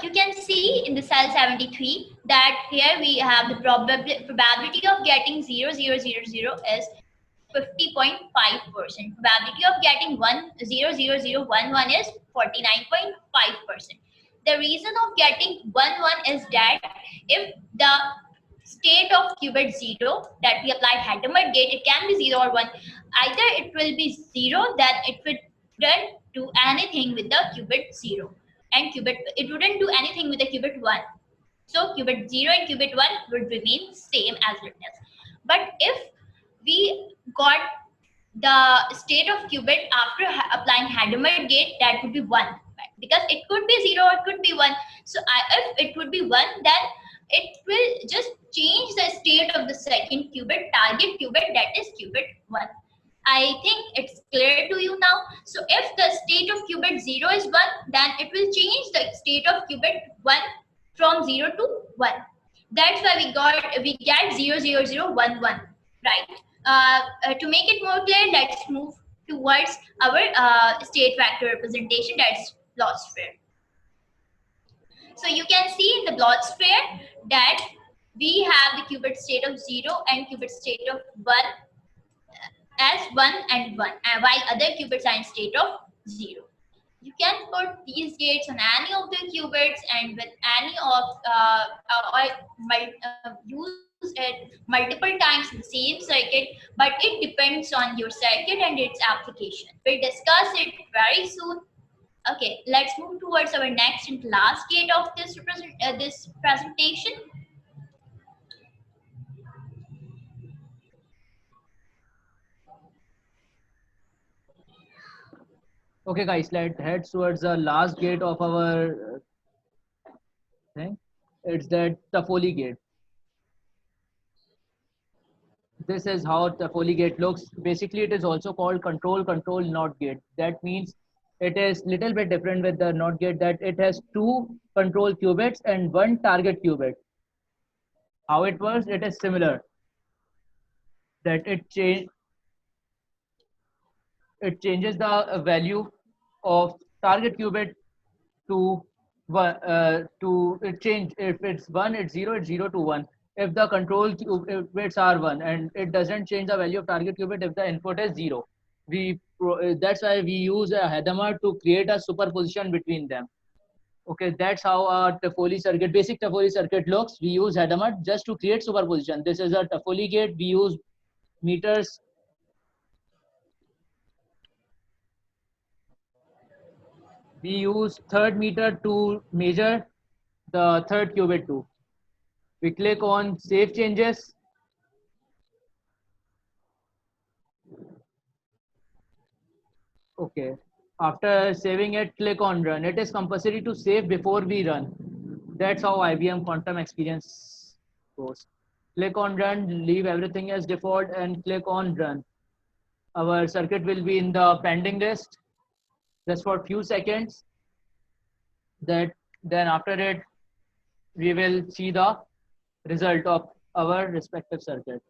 You can see in the cell 73 that here we have the probability of getting 0000 is 50.5%. Probability of getting 100011 is 49.5%. The reason of getting 11 is that if the state of qubit 0 that we applied Hadamard gate, it can be 0 or 1. Either it will be 0, then it wouldn't do anything with the qubit 0. And it wouldn't do anything with the qubit 1. So qubit 0 and qubit 1 would remain same as written as. But if we got the state of qubit after applying Hadamard gate, that would be 1, because it could be 0 or it could be 1. So if it would be 1, then it will just change the state of the second qubit, target qubit, that is qubit 1. I think it's clear to you now. So if the state of qubit 0 is 1, then it will change the state of qubit 1 from 0 to 1. That's why we get 00011, right? To make it more clear, let's move towards our state vector representation, that's Bloch sphere. So you can see in the Bloch sphere that we have the qubit state of 0 and qubit state of 1 as 1 and 1, and while other qubits are in state of 0. You can put these gates on any of the qubits and with any of use it multiple times in the same circuit, but it depends on your circuit and its application. We'll discuss it very soon. Okay, let's move towards our next and last gate of this presentation. Okay, guys, let's head towards the last gate of our thing. It's the Toffoli gate. This is how Toffoli gate looks. Basically, it is also called control not gate. That means it is little bit different with the not gate, that it has 2 control qubits and 1 target qubit. How it works, it is similar. That it changes the value of target qubit to 1. It change, if it's 1, it's 0, it's 0 to 1. If the control qubits are 1, and it doesn't change the value of target qubit if the input is 0. That's why we use a Hadamard to create a superposition between them. Okay, that's how our Toffoli circuit, basic Toffoli circuit looks. We use Hadamard just to create superposition. This is a Toffoli gate. We use meters. We use third meter to measure the third qubit too. We click on save changes. Okay. After saving it, click on run. It is compulsory to save before we run. That's how IBM Quantum Experience goes. Click on run, leave everything as default and click on run. Our circuit will be in the pending list just for a few seconds. Then after it, we will see the result of our respective circuit.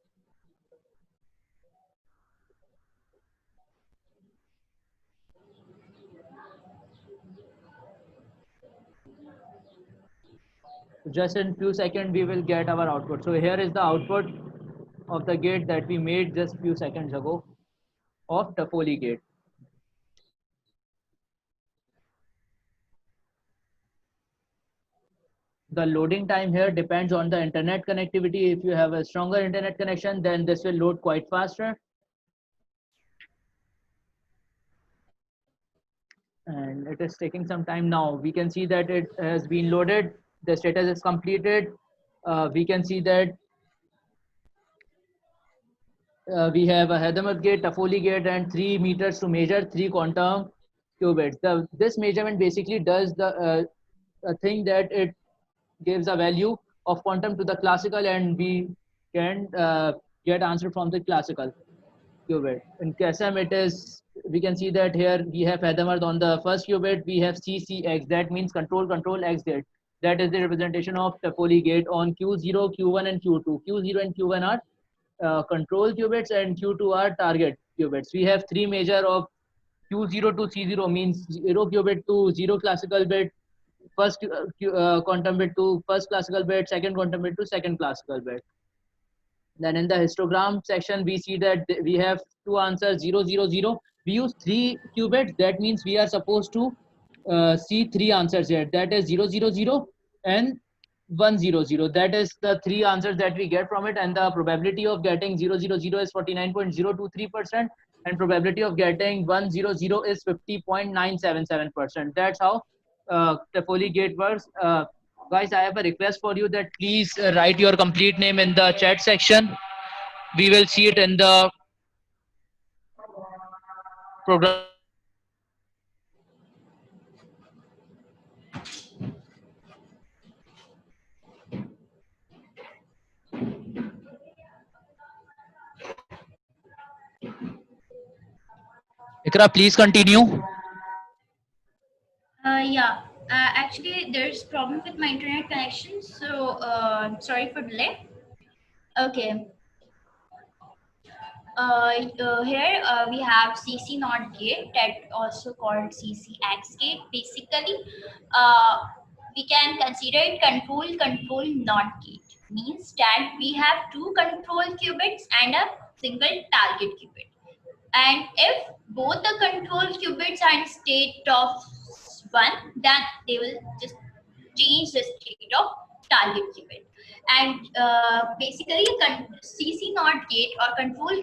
Just in few seconds we will get our output. So here is the output of the gate that we made just few seconds ago of Toffoli gate. The loading time here depends on the internet connectivity. If you have a stronger internet connection, then this will load quite faster. And it is taking some time now. We can see that it has been loaded. The status is completed. We can see that we have a Hadamard gate, Toffoli gate, and 3 meters to measure 3 quantum qubits. This measurement basically does the a thing that it gives a value of quantum to the classical, and we can get answer from the classical qubit. In QSM, it is, we can see that here we have Hadamard on the first qubit, we have CCX, that means control X gate. That is the representation of Toffoli gate on Q0, Q1, and Q2. Q0 and Q1 are control qubits, and Q2 are target qubits. We have three measure of Q0 to C0, means 0 qubit to 0 classical bit, first quantum bit to first classical bit, second quantum bit to second classical bit. Then in the histogram section, we see that we have two answers, 0, 0, 0. We use three qubits. That means we are supposed to see three answers here. That is 0, 0, 0 and 1, 0, 0. That is the three answers that we get from it. And the probability of getting 0, 0, 0 is 49.023%. And probability of getting 1, 0, 0 is 50.977%. That's how Toffoli gate works. Guys, I have a request for you that please write your complete name in the chat section. We will see it in the programming section. Ikra, please continue. Yeah, actually, there's problem with my internet connection, so sorry for delay. Okay. Here we have CC not gate, that also called CCX gate. Basically, uh, we can consider it control not gate. Means that we have two control qubits and a single target qubit. And if both the control qubits are in state of 1, then they will just change the state of target qubit. And basically, CC not gate or control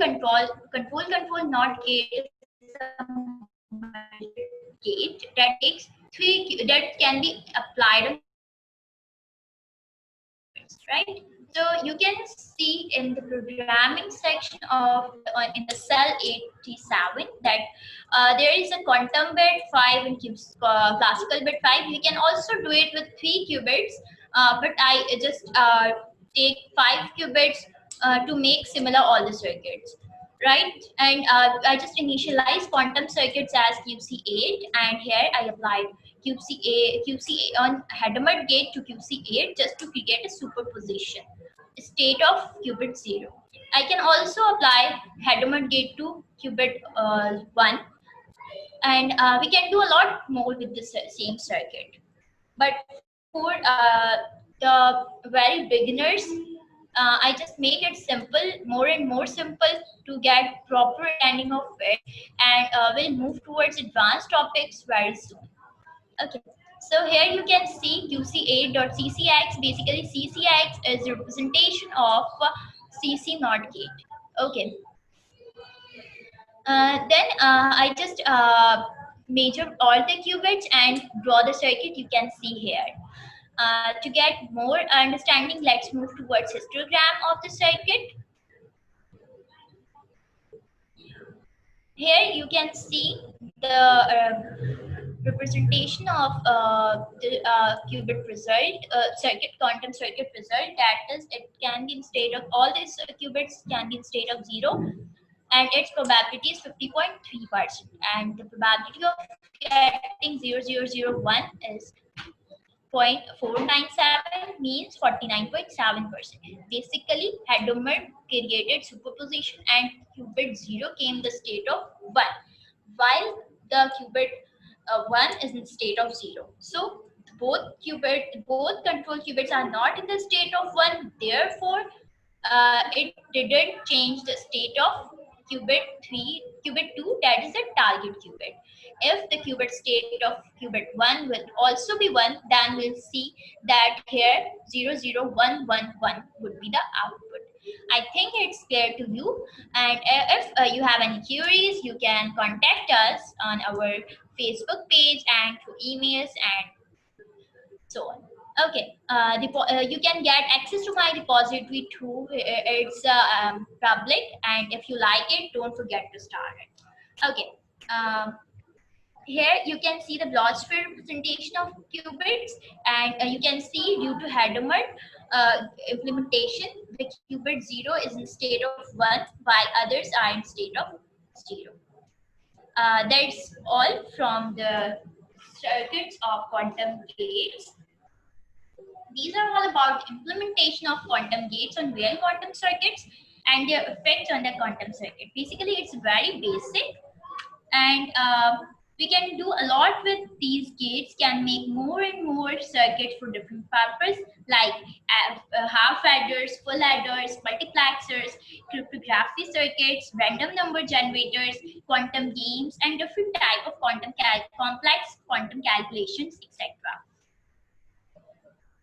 not gate is a gate that takes that can be applied on right? So you can see in the programming section of in the cell 87 that there is a quantum bit 5 and classical bit 5. You can also do it with 3 qubits, but I just take 5 qubits to make similar all the circuits, right? And I just initialize quantum circuits as QC8, and here I applied QC8 on Hadamard gate to QC8 just to create a superposition state of qubit 0. I can also apply Hadamard gate to qubit 1, and we can do a lot more with the same circuit. But for the very beginners, I just make it simple, more and more simple to get proper understanding of it, and we'll move towards advanced topics very soon. Okay, so here you can see QC8.CCX. Basically, CCX is the representation of CC not gate. Okay, then I just measure all the qubits and draw the circuit you can see here. To get more understanding, let's move towards histogram of the circuit. Here you can see the representation of the qubit result, circuit quantum circuit result. That is, it can be in state of all these qubits can be in state of 0, and its probability is 50.3%, and the probability of getting 0001 is 0.497, means 49.7%. Basically, Hadamard created superposition and qubit 0 came the state of 1, while the qubit 1 is in state of 0. So both control qubits are not in the state of 1. Therefore, it didn't change the state of qubit 2, that is the target qubit. If the qubit state of qubit 1 will also be 1, then we'll see that here 00111 would be the output. I think it's clear to you, and if you have any queries, you can contact us on our Facebook page and through emails and so on. Okay, you can get access to my repository too. It's public, and if you like it, don't forget to start it. Okay, here you can see the block sphere representation of qubits, and you can see due to Hadamard implementation, the qubit 0 is in state of 1, while others are in state of 0. That's all from the circuits of quantum gates. These are all about implementation of quantum gates on real quantum circuits and their effects on the quantum circuit. Basically, it's very basic, and we can do a lot with these gates, can make more and more circuits for different purposes, like half adders, full adders, multiplexers, cryptography circuits, random number generators, quantum games, and different type of complex quantum calculations, etc.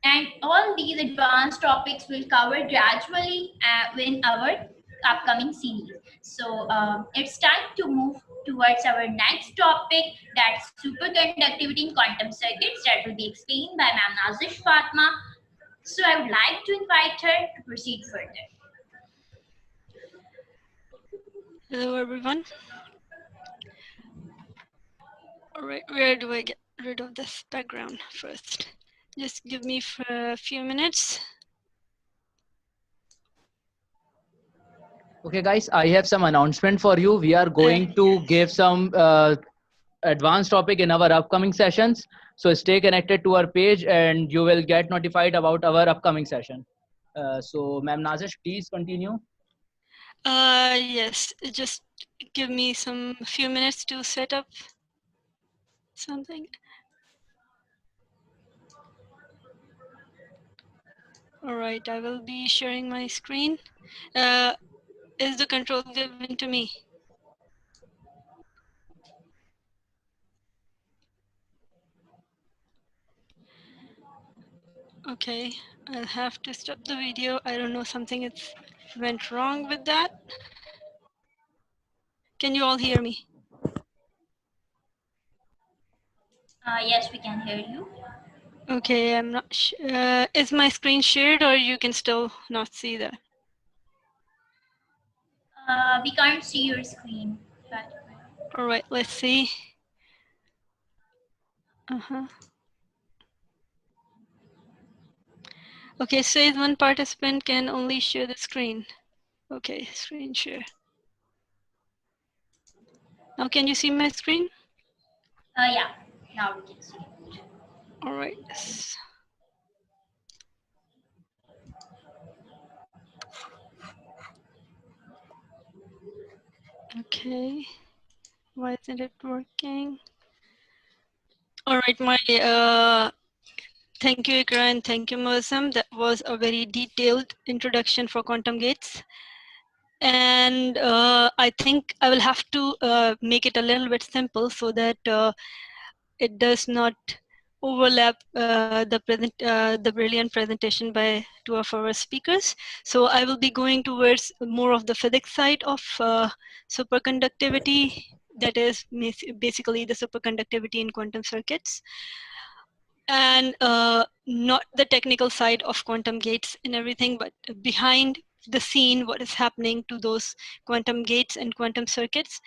And all these advanced topics will cover gradually in our upcoming series. So it's time to move towards our next topic, that's superconductivity in quantum circuits, that will be explained by Ma'am Nazish Fatima. So I would like to invite her to proceed further. Hello, everyone. All right, where do I get rid of this background first? Just give me for a few minutes. Okay, guys, I have some announcement for you. We are going to give some advanced topic in our upcoming sessions. So stay connected to our page and you will get notified about our upcoming session. So Ma'am Nazish, please continue. Yes, just give me some few minutes to set up something. All right, I will be sharing my screen. Is the control given to me? Okay, I'll have to stop the video. I don't know, something went wrong with that. Can you all hear me? Yes, we can hear you. Okay, I'm not sure. Is my screen shared or you can still not see that? We can't see your screen. All right, let's see. Okay, says one participant can only share the screen. Okay, screen share. Now can you see my screen? Yeah, now we can see it. All right. Okay, why isn't it working? All right, thank you, Iqra, and thank you, Mooazam. That was a very detailed introduction for quantum gates. And I think I will have to make it a little bit simple so that it does not overlap the brilliant presentation by two of our speakers. So I will be going towards more of the physics side of superconductivity, that is basically the superconductivity in quantum circuits, and not the technical side of quantum gates and everything, but behind the scene, what is happening to those quantum gates and quantum circuits.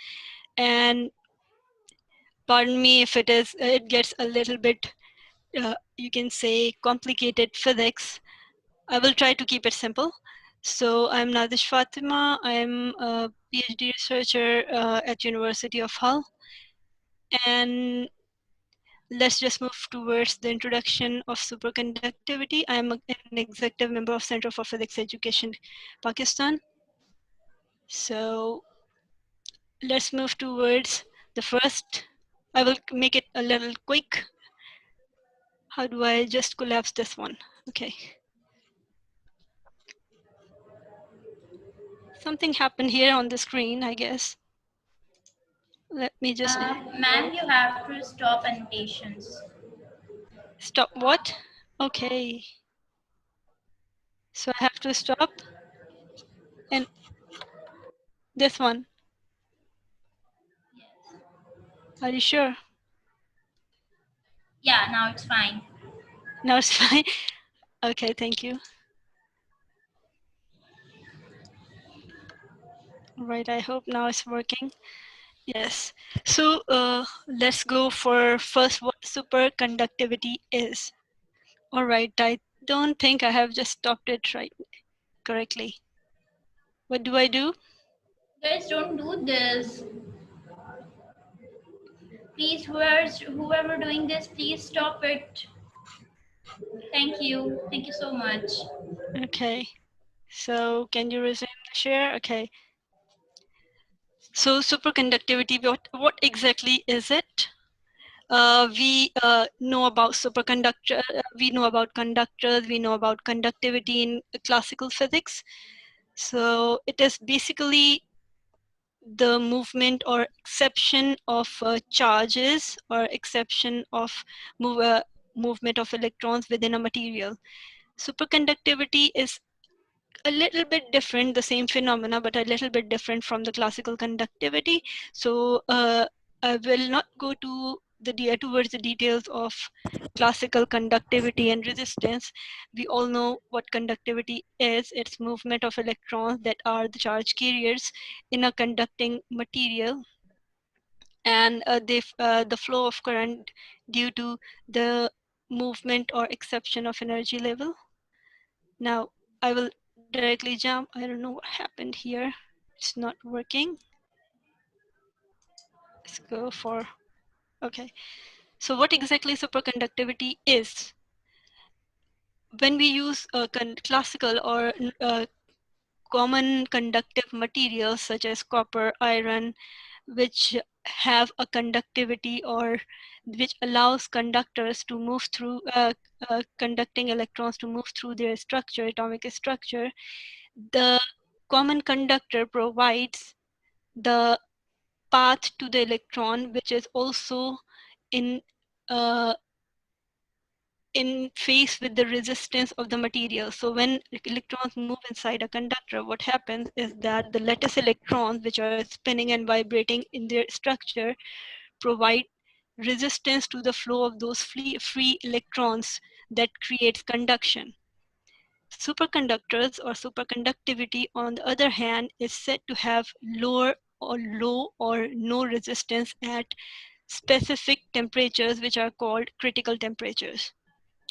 And pardon me if it gets a little bit you can say complicated physics. I will try to keep it simple. So I'm Nazish Fatima. I'm a PhD researcher at University of Hull. And let's just move towards the introduction of superconductivity. I'm an executive member of Center for Physics Education, Pakistan. So let's move towards the first. I will make it a little quick. How do I just collapse this one? Okay. Something happened here on the screen, I guess. Let me just... Ma'am, you have to stop annotations. Stop what? Okay. So I have to stop. And this one. Yes. Are you sure? Yeah, now it's fine. Now it's fine. Okay, thank you. Right, I hope now it's working. Yes. So let's go for first what superconductivity is. All right, I don't think I have just stopped it right correctly. What do I do? Guys, don't do this. Please, whoever doing this, please stop it. Thank you. Thank you so much. Okay. So can you resume the share? Okay. So superconductivity, what exactly is it? We know about superconductor, we know about conductors, we know about conductivity in classical physics. So it is basically the movement or exception of charges or exception of movement of electrons within a material. Superconductivity is a little bit different, the same phenomena, but a little bit different from the classical conductivity. So I will not go to towards the details of classical conductivity and resistance. We all know what conductivity is. It's movement of electrons that are the charge carriers in a conducting material, and the flow of current due to the movement or exception of energy level. Now I will directly jump. I don't know what happened here. It's not working. Let's go for, okay. So what exactly superconductivity is? When we use classical or common conductive materials such as copper, iron, which have a conductivity or which allows conductors to move through conducting electrons to move through their structure, atomic structure, the common conductor provides the path to the electron, which is also in uh, in phase with the resistance of the material. So when electrons move inside a conductor, what happens is that the lattice electrons, which are spinning and vibrating in their structure, provide resistance to the flow of those free electrons that creates conduction. Superconductors or superconductivity, on the other hand, is said to have low or no resistance at specific temperatures, which are called critical temperatures.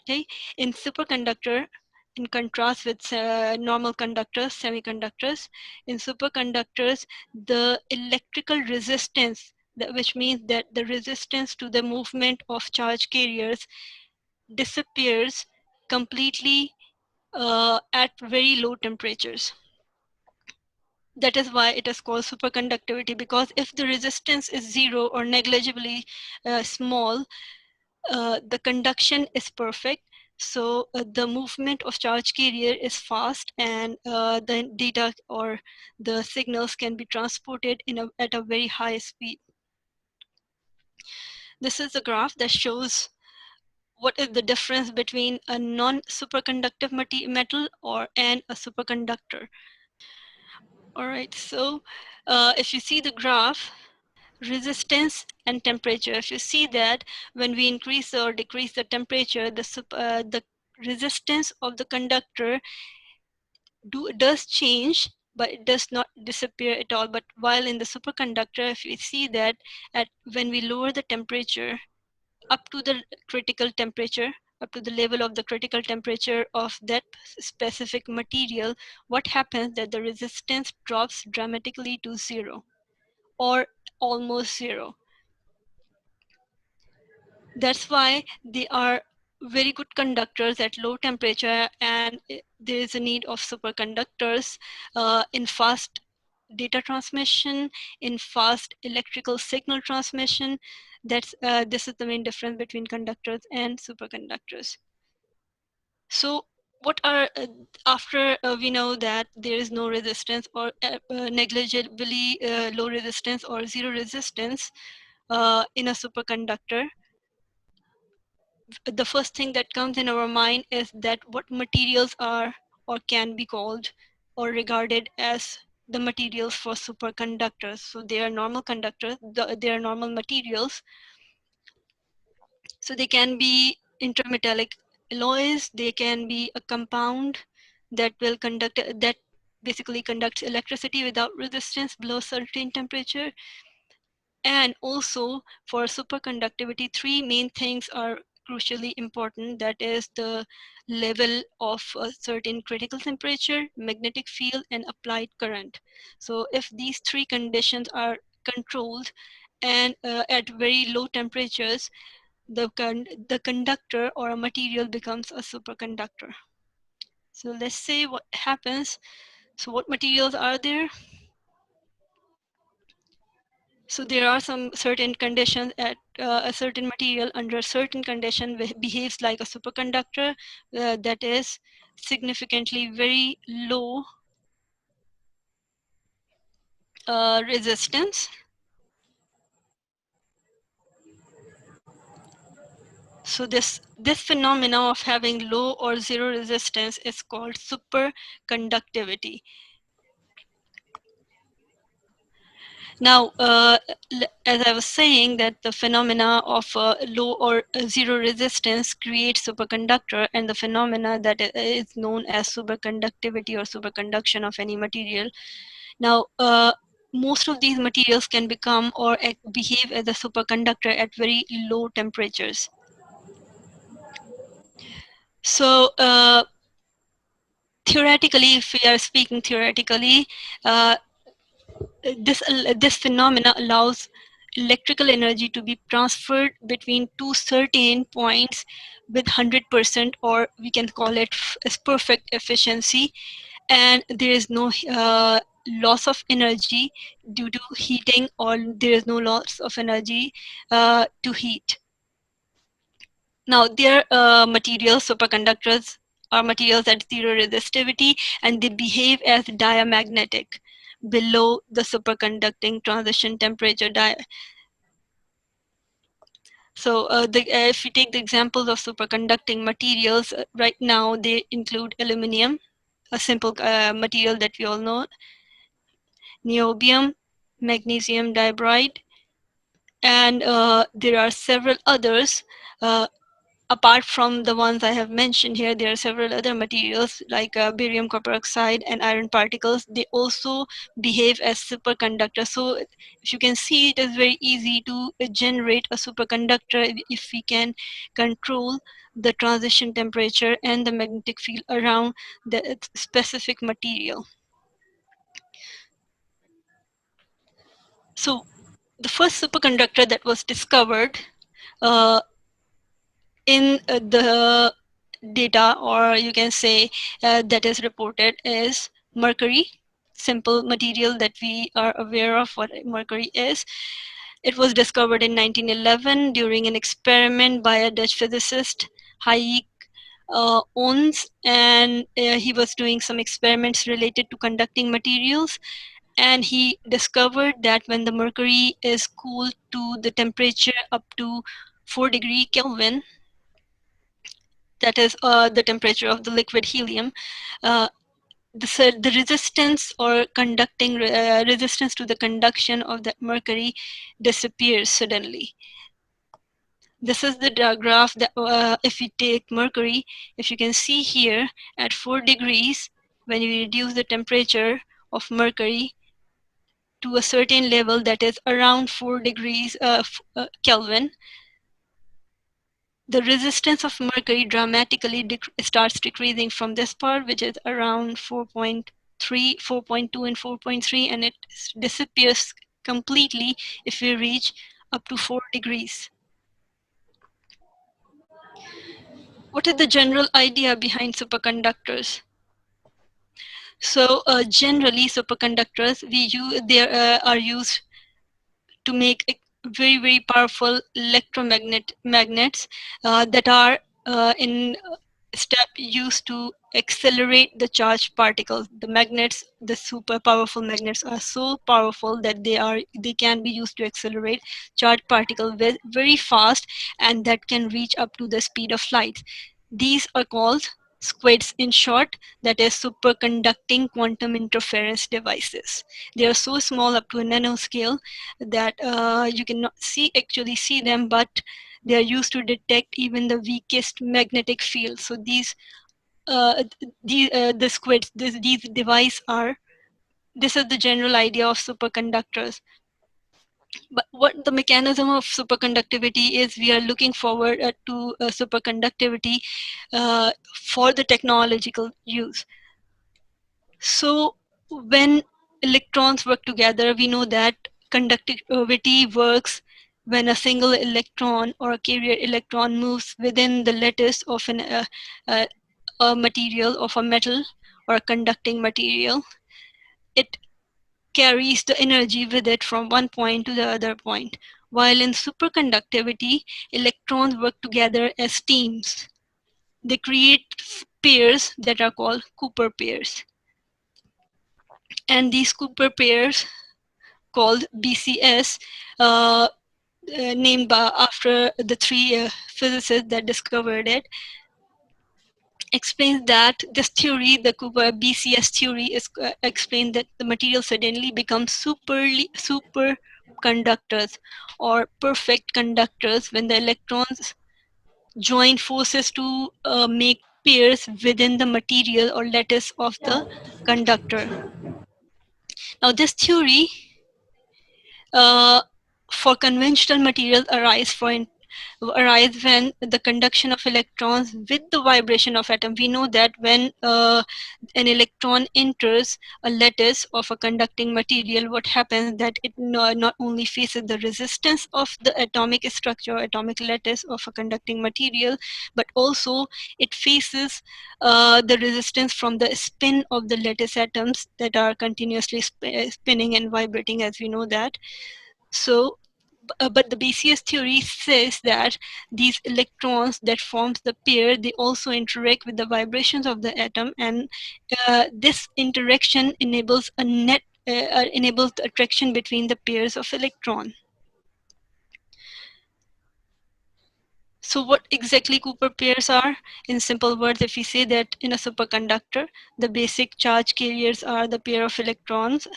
Okay, in superconductor, in contrast with normal conductors, semiconductors, in superconductors, the electrical resistance, which means that the resistance to the movement of charge carriers disappears completely at very low temperatures. That is why it is called superconductivity, because if the resistance is zero or negligibly small, the conduction is perfect. So the movement of charge carrier is fast, and the data or the signals can be transported at a very high speed. This is a graph that shows what is the difference between a non-superconductive metal and a superconductor. All right, so if you see the graph, resistance and temperature, if you see that when we increase or decrease the temperature, the resistance of the conductor does change, but it does not disappear at all. But while in the superconductor, if we see that when we lower the temperature up to the critical temperature, up to the level of the critical temperature of that specific material, what happens that the resistance drops dramatically to zero or almost zero. That's why they are very good conductors at low temperature, and there is a need of superconductors in fast data transmission, in fast electrical signal transmission. This is the main difference between conductors and superconductors. So what are after we know that there is no resistance or negligibly low resistance or zero resistance in a superconductor, the first thing that comes in our mind is that what materials are or can be called or regarded as the materials for superconductors. So they are normal conductors, they are normal materials. So they can be intermetallic alloys. They can be a compound that will conduct, that basically conducts electricity without resistance below a certain temperature. And also for superconductivity, three main things are crucially important. That is the level of a certain critical temperature, magnetic field, and applied current. So if these three conditions are controlled and at very low temperatures, the conductor or a material becomes a superconductor. So let's say what happens. So what materials are there? So there are some certain conditions at a certain material under certain condition behaves like a superconductor, that is significantly very low resistance. So this phenomena of having low or zero resistance is called superconductivity. Now, as I was saying, that the phenomena of low or zero resistance creates superconductor, and the phenomena that is known as superconductivity or superconduction of any material. Now, most of these materials can become or behave as a superconductor at very low temperatures. So, theoretically, if we are speaking theoretically, this phenomena allows electrical energy to be transferred between two certain points with 100%, or we can call it as perfect efficiency, and there is no loss of energy due to heating, or there is no loss of energy to heat. Now, their materials, superconductors, are materials at zero resistivity, and they behave as diamagnetic below the superconducting transition temperature. So if we take the examples of superconducting materials, right now they include aluminum, a simple material that we all know, niobium, magnesium dibride, and there are several others. Apart from the ones I have mentioned here, there are several other materials like barium, copper oxide, and iron particles. They also behave as superconductors. So if you can see, it is very easy to generate a superconductor if we can control the transition temperature and the magnetic field around the specific material. So the first superconductor that was discovered in the data, or you can say that is reported, is mercury. Simple material that we are aware of what mercury is. It was discovered in 1911 during an experiment by a Dutch physicist, Hayek Ons, and he was doing some experiments related to conducting materials, and he discovered that when the mercury is cooled to the temperature up to 4 degree Kelvin, that is the temperature of the liquid helium, the resistance or conducting resistance to the conduction of the mercury disappears suddenly. This is the graph that if we take mercury, if you can see here at 4 degrees, when you reduce the temperature of mercury to a certain level that is around 4 degrees Kelvin, the resistance of mercury dramatically starts decreasing from this part, which is around 4.3, 4.2, and 4.3, and it disappears completely if we reach up to 4 degrees. What is the general idea behind superconductors? So generally, superconductors are used to make very powerful magnets that are in step used to accelerate the charged particles. The magnets, the super powerful magnets, are so powerful that they can be used to accelerate charged particles very fast, and that can reach up to the speed of light. These are called SQUIDs in short, that is superconducting quantum interference devices. They are so small, up to a nanoscale, that you cannot actually see them, but They are used to detect even the weakest magnetic field. So the squids, these devices are, this is the general idea of superconductors. But what the mechanism of superconductivity is, we are looking forward to superconductivity for the technological use. So when electrons work together, we know that conductivity works when a single electron or a carrier electron moves within the lattice of uh, a material, of a metal or a conducting material. It carries the energy with it from one point to the other point. While in superconductivity, electrons work together as teams. They create pairs that are called Cooper pairs. And these Cooper pairs, called BCS, named after the three physicists that discovered it, explains that this theory, the Cooper BCS theory, is explained that the material suddenly becomes superconductors or perfect conductors when the electrons join forces to make pairs within the material or lattice of the conductor. Now, this theory uh, for conventional materials arise when the conduction of electrons with the vibration of atom. We know that when an electron enters a lattice of a conducting material, what happens that it not only faces the resistance of the atomic structure, atomic lattice of a conducting material, but also it faces the resistance from the spin of the lattice atoms that are continuously spinning and vibrating, as we know that. So but the BCS theory says that these electrons that forms the pair, they also interact with the vibrations of the atom, and this interaction enables enables the attraction between the pairs of electron. So what exactly Cooper pairs are? In simple words, if we say that in a superconductor, the basic charge carriers are the pair of electrons,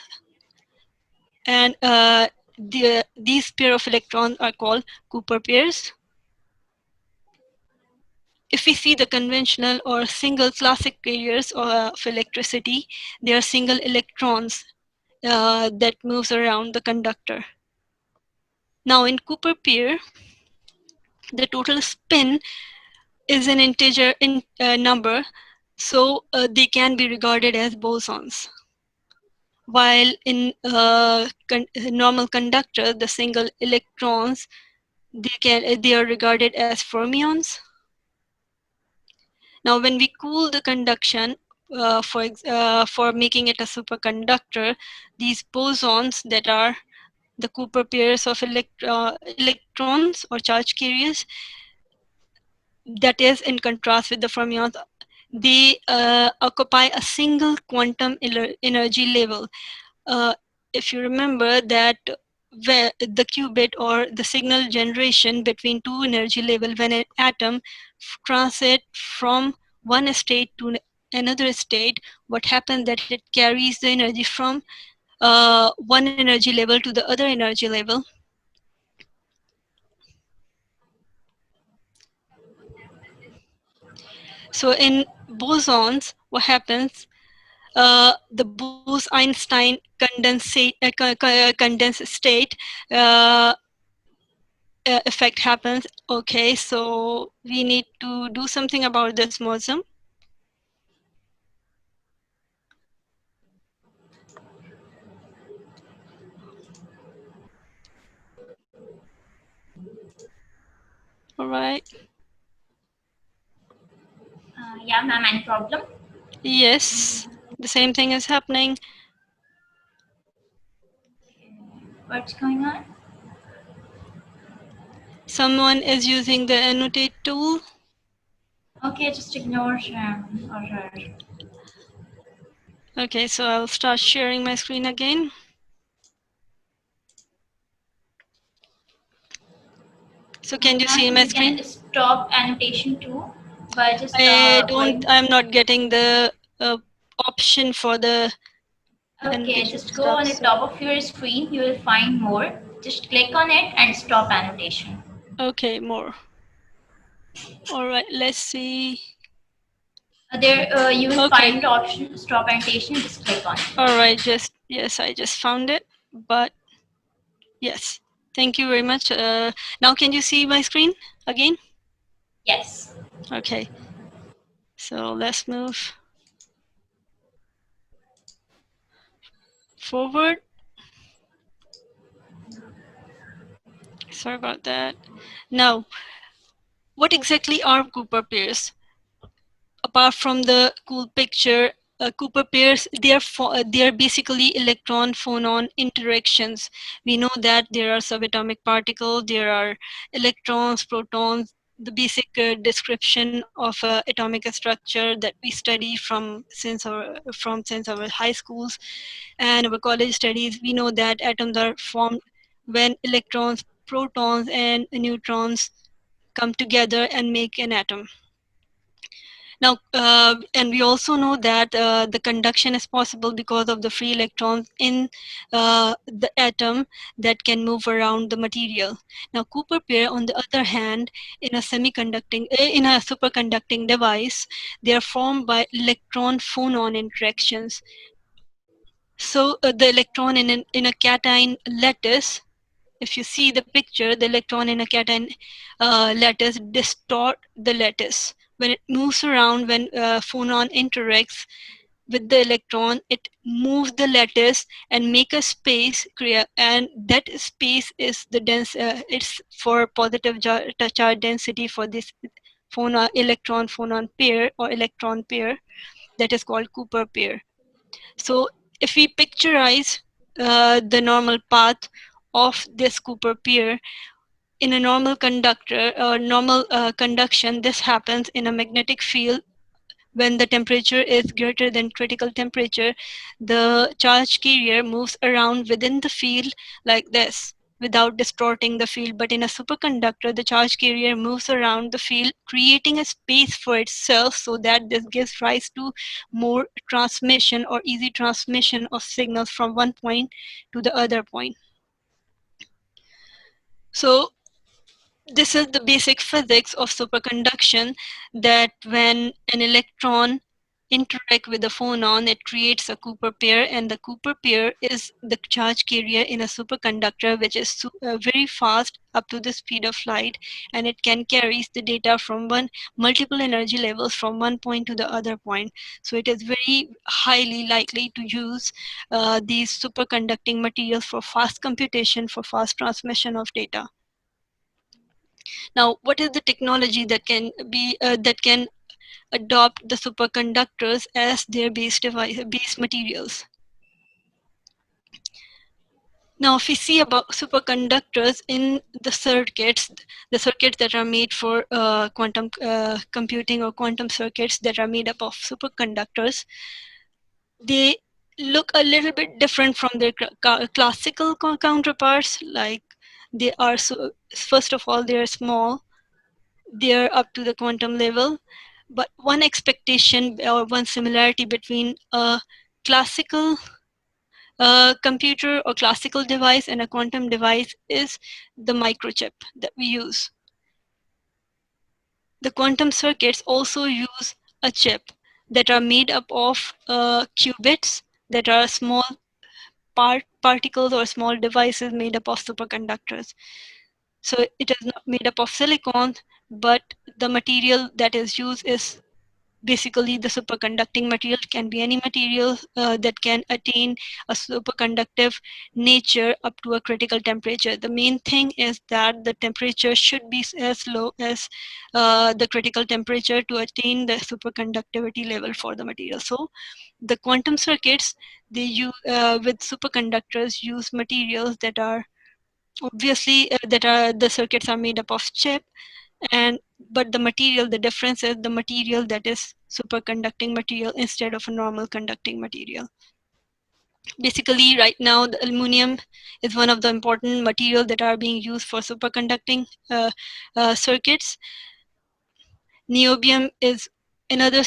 and these pair of electrons are called Cooper pairs. If we see the conventional or single classic carriers of electricity, they are single electrons that moves around the conductor. Now in Cooper pair, the total spin is an integer number, so they can be regarded as bosons. While in normal conductor, the single electrons, they are regarded as fermions. Now, when we cool the conduction for making it a superconductor, these bosons that are the Cooper pairs of electrons or charge carriers, that is in contrast with the fermions, they occupy a single quantum energy level. If you remember that the qubit or the signal generation between two energy level, when an atom transit from one state to another state, what happens that it carries the energy from one energy level to the other energy level. So in bosons, what happens? The Bose-Einstein condensed state effect happens. Okay, so we need to do something about this, Mooazam. All right. Yeah, ma'am, any problem? Yes, the same thing is happening. What's going on? Someone is using the annotate tool. Okay, just ignore him or her. Okay, so I'll start sharing my screen again. So can you see my You screen? can stop annotation too, but just going. I'm not getting the option for the Okay, annotation just go stuff. on the So, top of your screen. You will find more. Just click on it and stop annotation. Okay, more. All right, let's see. There, you will Okay. find the option stop annotation. Just click on it. All right, yes, I just found it. But yes, thank you very much. Now, can you see my screen again? Yes. Okay. So let's move forward. Sorry about that. Now, what exactly are Cooper pairs? Apart from the cool picture, Cooper pairs, they are basically electron phonon interactions. We know that there are subatomic particles, there are electrons, protons, the basic description of atomic structure that we study since our high schools and our college studies. We know that atoms are formed when electrons, protons, and neutrons come together and make an atom. Now, and we also know that the conduction is possible because of the free electrons in the atom that can move around the material. Now, Cooper pair, on the other hand, in in a superconducting device, they are formed by electron-phonon interactions. So, the electron in a cation lattice, if you see the picture, the electron in a cation lattice distort the lattice. When it moves around, when phonon interacts with the electron, it moves the lattice and make a space create, and that space is the dense. It's for positive charge density for this phonon electron phonon pair or electron pair that is called Cooper pair. So if we picturize the normal path of this Cooper pair, in a normal conductor or normal conduction, this happens in a magnetic field. When the temperature is greater than critical temperature, the charge carrier moves around within the field like this without distorting the field. But in a superconductor, the charge carrier moves around the field, creating a space for itself, so that this gives rise to more transmission or easy transmission of signals from one point to the other point. So this is the basic physics of superconduction, that when an electron interact with a phonon, it creates a Cooper pair, and the Cooper pair is the charge carrier in a superconductor, which is very fast, up to the speed of light, and it can carry the data from multiple energy levels from one point to the other point. So it is very highly likely to use these superconducting materials for fast computation, for fast transmission of data. Now, what is the technology that can adopt the superconductors as their base materials? Now, if we see about superconductors in the circuits that are made for quantum computing, or quantum circuits that are made up of superconductors, they look a little bit different from their classical counterparts. Like, they are, first of all, they are small, they're up to the quantum level. But one expectation or one similarity between a classical computer or classical device and a quantum device is the microchip that we use. The quantum circuits also use a chip that are made up of qubits, that are small particles or small devices made up of superconductors. So it is not made up of silicon, but the material that is used is basically the superconducting material. Can be any material that can attain a superconductive nature up to a critical temperature. The main thing is that the temperature should be as low as the critical temperature to attain the superconductivity level for the material. So the quantum circuits, they use with superconductors, use materials that are obviously the circuits are made up of chip, and but the difference is the material that is superconducting material instead of a normal conducting material. Basically, right now, the aluminum is one of the important materials that are being used for superconducting circuits. Niobium is another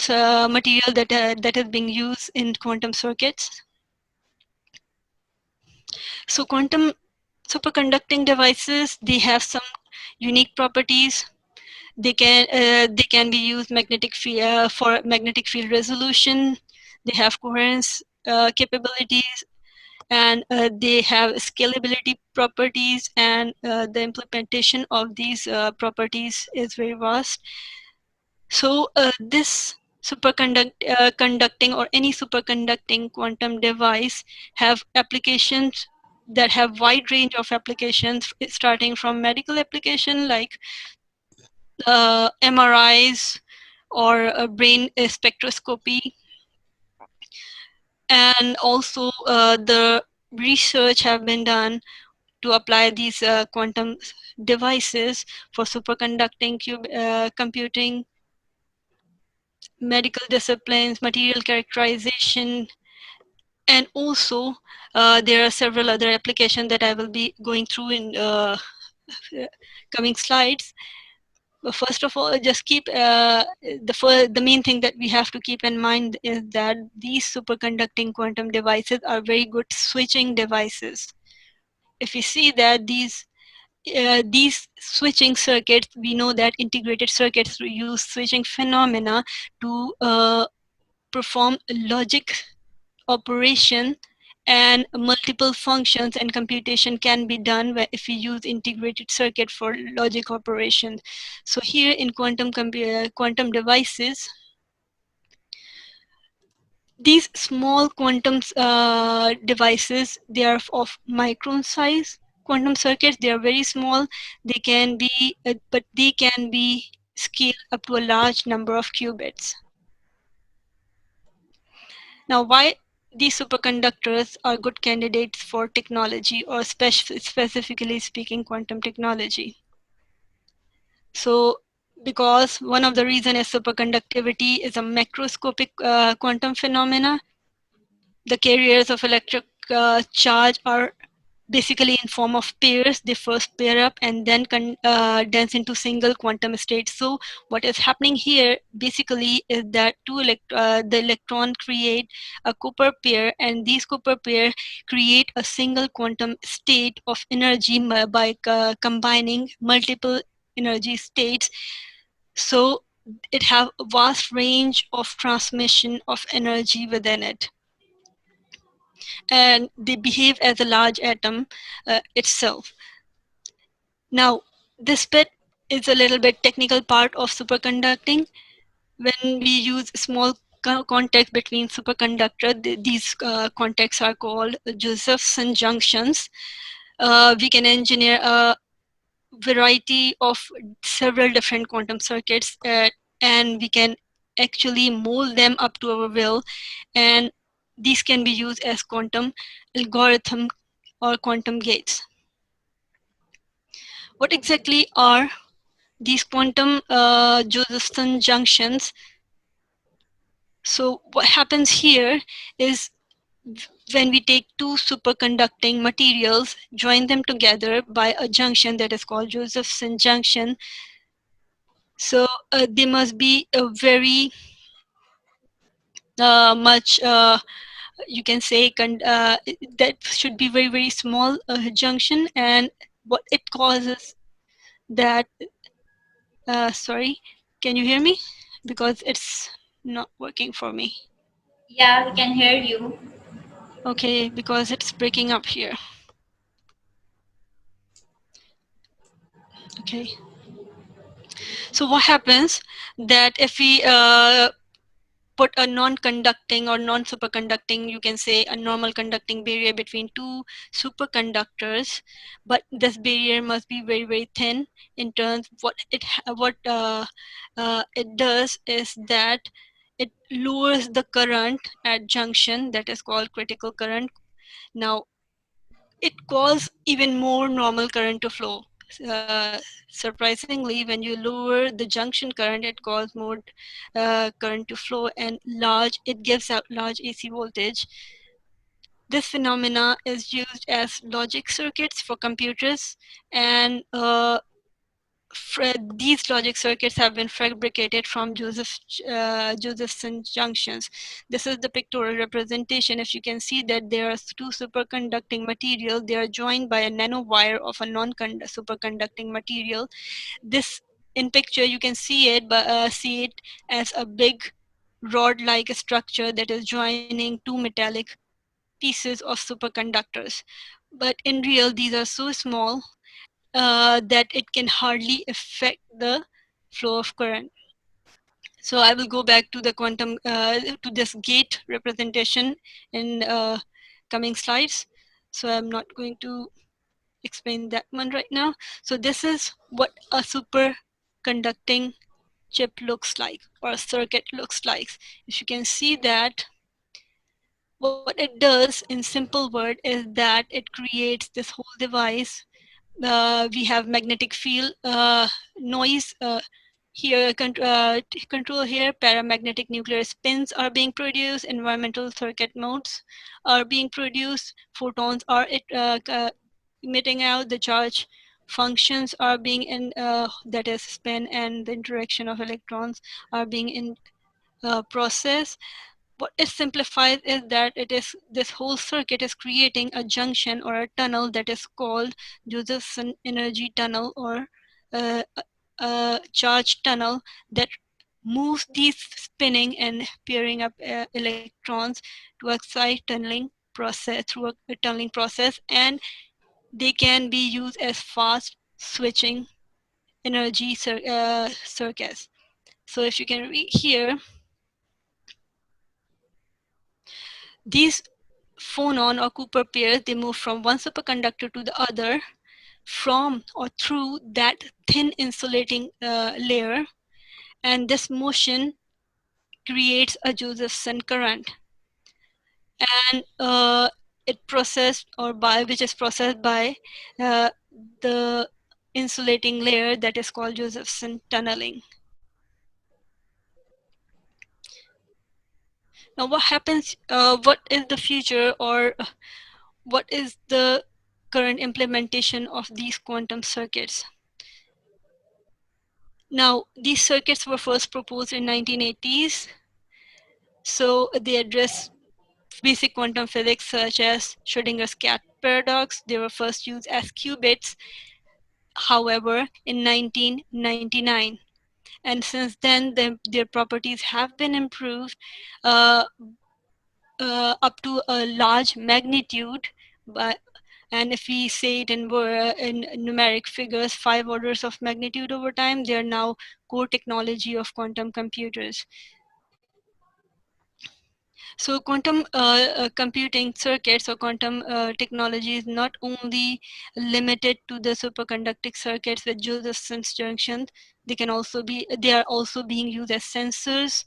material that is being used in quantum circuits. So quantum superconducting devices, they have some unique properties. They can be used for magnetic field resolution. They have coherence capabilities, and they have scalability properties, and the implementation of these properties is very vast. So this conducting or any superconducting quantum device have applications that have wide range of applications, starting from medical application like MRIs or brain spectroscopy, and also the research have been done to apply these quantum devices for superconducting computing, medical disciplines, material characterization, and also there are several other applications that I will be going through in coming slides. But first of all, just keep the main thing that we have to keep in mind is that these superconducting quantum devices are very good switching devices. If you see that these switching circuits, we know that integrated circuits use switching phenomena to perform logic operation, and multiple functions and computation can be done if we use integrated circuit for logic operation. So here in quantum devices, these small quantum devices, they are of micron size quantum circuits. They are very small. They can be but they can be scaled up to a large number of qubits. Now, why these superconductors are good candidates for technology, or specifically speaking, quantum technology? So, because one of the reasons is superconductivity is a macroscopic quantum phenomena. The carriers of electric charge are basically in form of pairs. They first pair up and then condense into single quantum states. So what is happening here basically is that the electron create a Cooper pair, and these Cooper pair create a single quantum state of energy by combining multiple energy states. So it have a vast range of transmission of energy within it, and they behave as a large atom itself. Now, this bit is a little bit technical part of superconducting. When we use small contacts between superconductor, these contacts are called Josephson junctions. We can engineer a variety of several different quantum circuits, and we can actually mold them up to our will, and these can be used as quantum algorithm or quantum gates. What exactly are these quantum Josephson junctions? So what happens here is when we take two superconducting materials, join them together by a junction that is called Josephson junction. So they must be a very much, you can say, that should be very, very small junction, and what it causes that, sorry, can you hear me? Because it's not working for me. Yeah, we can hear you. Okay, because it's breaking up here. Okay. So what happens that if we put a non-conducting or non-superconducting, you can say a normal conducting barrier between two superconductors, but this barrier must be very, very thin. In terms, what it does is that it lowers the current at junction, that is called critical current. Now, it causes even more normal current to flow. Surprisingly, when you lower the junction current, it causes more current to flow, and it gives out large AC voltage. This phenomena is used as logic circuits for computers, and these logic circuits have been fabricated from Josephson junctions. This is the pictorial representation. If you can see that there are two superconducting materials, they are joined by a nanowire of a non-superconducting material. This in picture you can see it, but see it as a big rod-like structure that is joining two metallic pieces of superconductors. But in real, these are so small that it can hardly affect the flow of current. So I will go back to the quantum, to this gate representation in coming slides. So I'm not going to explain that one right now. So this is what a superconducting chip looks like, or a circuit looks like. If you can see that, what it does in simple word is that it creates this whole device. We have magnetic field, noise here, control here, paramagnetic nuclear spins are being produced, environmental circuit modes are being produced, photons are emitting out, the charge functions are being in, that is spin, and the interaction of electrons are being in process. What it simplifies is that it is this whole circuit is creating a junction or a tunnel that is called Josephson energy tunnel, or a charge tunnel that moves these spinning and pairing up electrons to a side tunneling process, through a tunneling process, and they can be used as fast switching energy circuits. So if you can read here, these phonon or Cooper pairs, they move from one superconductor to the other from or through that thin insulating layer, and this motion creates a Josephson current, and it processed, or by which is processed by the insulating layer that is called Josephson tunneling. Now what happens, what is the future, or what is the current implementation of these quantum circuits? Now, these circuits were first proposed in 1980s. So they address basic quantum physics such as Schrödinger's cat paradox. They were first used as qubits, however, in 1999. And since then, their properties have been improved uh, up to a large magnitude. And if we say it in numeric figures, 5 orders of magnitude over time, they are now core technology of quantum computers. So quantum computing circuits, or quantum technology, is not only limited to the superconducting circuits with Josephson junctions. They are also being used as sensors,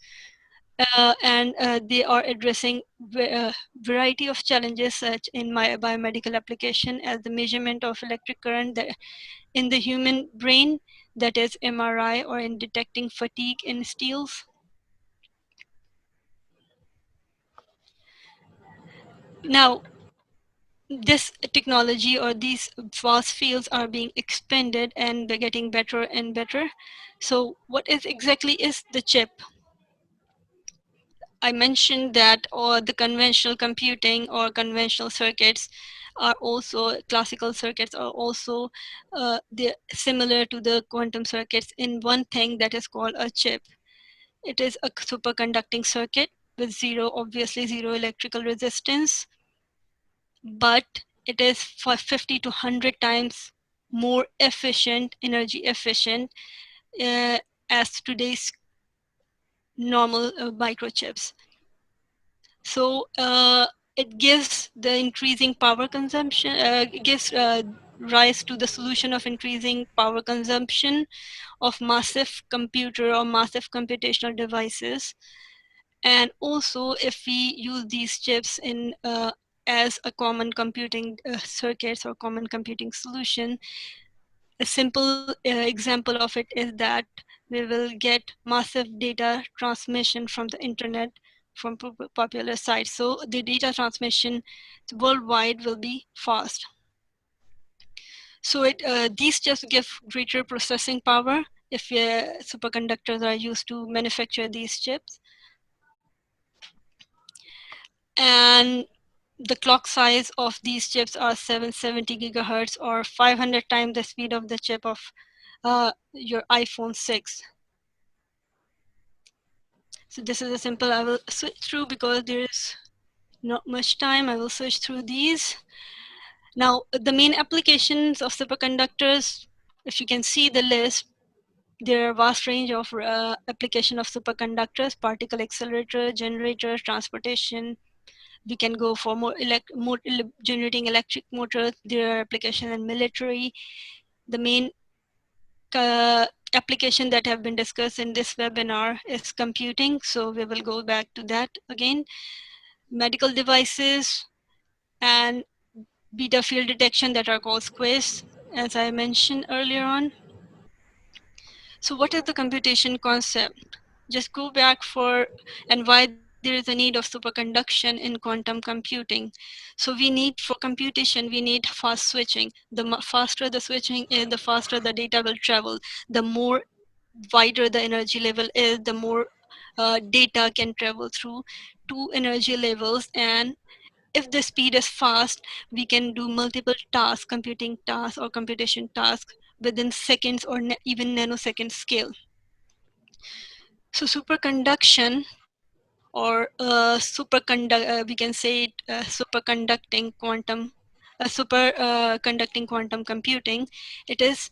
and they are addressing variety of challenges such in my biomedical application, as the measurement of electric current in the human brain, that is MRI, or in detecting fatigue in steels. Now, this technology, or these vast fields, are being expanded and they're getting better and better. So what exactly is the chip? I mentioned that or the conventional computing or conventional circuits are also, classical circuits are also they're similar to the quantum circuits in one thing that is called a chip. It is a superconducting circuit with obviously zero electrical resistance, but it is for 50 to 100 times more efficient, energy efficient, as today's normal microchips. So it gives the increasing power consumption, it gives rise to the solution of increasing power consumption of massive computer or massive computational devices. And also, if we use these chips in as a common computing circuits or common computing solution, a simple example of it is that we will get massive data transmission from the internet from popular sites. So the data transmission worldwide will be fast. So these chips give greater processing power if superconductors are used to manufacture these chips. And the clock size of these chips are 770 gigahertz, or 500 times the speed of the chip of your iPhone 6. So this is a simple, I will switch through because there is not much time. I will switch through these. Now, the main applications of superconductors, if you can see the list, there are a vast range of application of superconductors: particle accelerator, generator, transportation. We can go for more generating electric motors. There are applications in military. The main application that have been discussed in this webinar is computing. So we will go back to that again. Medical devices and beta field detection that are called squiz, as I mentioned earlier on. So what is the computation concept? Just go back for and why there is a need of superconduction in quantum computing. So we need, for computation, we need fast switching. The faster the switching is, the faster the data will travel. The more wider the energy level is, the more data can travel through two energy levels. And if the speed is fast, we can do multiple tasks, computing tasks or computation tasks within seconds or even nanosecond scale. So superconduction, or we can say it, superconducting quantum, superconducting quantum computing. It is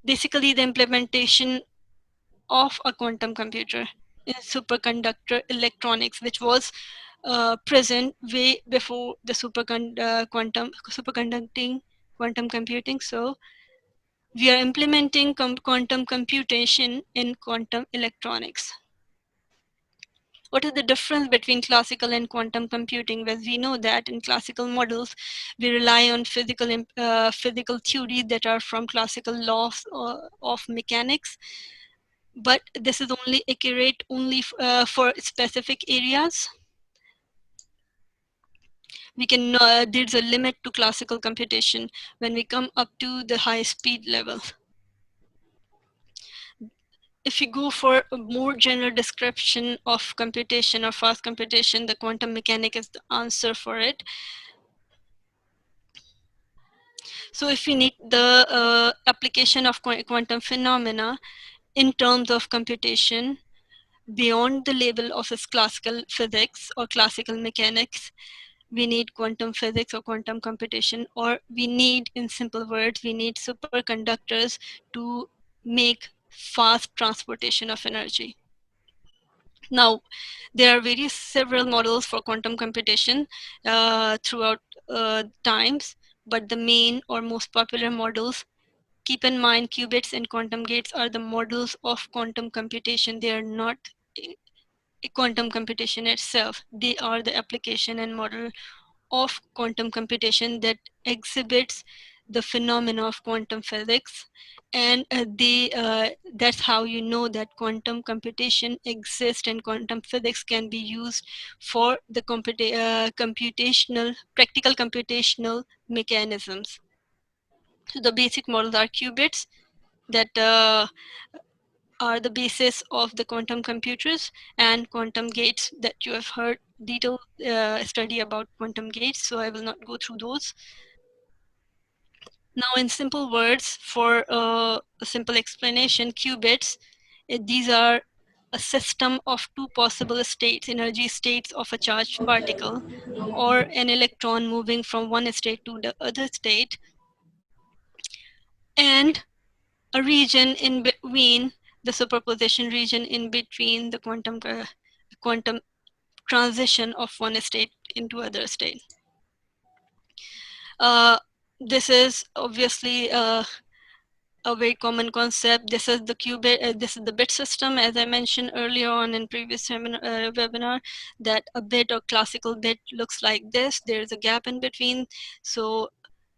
basically the implementation of a quantum computer in superconductor electronics, which was present way before the superconducting quantum computing. So we are implementing quantum computation in quantum electronics. What is the difference between classical and quantum computing? Well, we know that in classical models, we rely on physical theories that are from classical laws of mechanics, but this is only accurate only for specific areas. We can there's a limit to classical computation when we come up to the high speed level. If you go for a more general description of computation or fast computation, the quantum mechanic is the answer for it. So if we need the application of quantum phenomena in terms of computation beyond the level of its classical physics or classical mechanics, we need quantum physics or quantum computation, or we need, in simple words, we need superconductors to make fast transportation of energy. Now, there are several models for quantum computation throughout times, but the main or most popular models, keep in mind, qubits and quantum gates are the models of quantum computation. They are not quantum computation itself. They are the application and model of quantum computation that exhibits the phenomena of quantum physics. And that's how you know that quantum computation exists and quantum physics can be used for the practical computational mechanisms. So the basic models are qubits that are the basis of the quantum computers, and quantum gates that you have heard detailed study about quantum gates, so I will not go through those. Now, in simple words, for a simple explanation, qubits, these are a system of two possible states, energy states of a charged particle or an electron moving from one state to the other state, and a region in between, the superposition region in between the quantum transition of one state into other state. This is obviously a very common concept. This is the qubit. This is the bit system, as I mentioned earlier on in previous webinar, that a bit or classical bit looks like this. There is a gap in between, so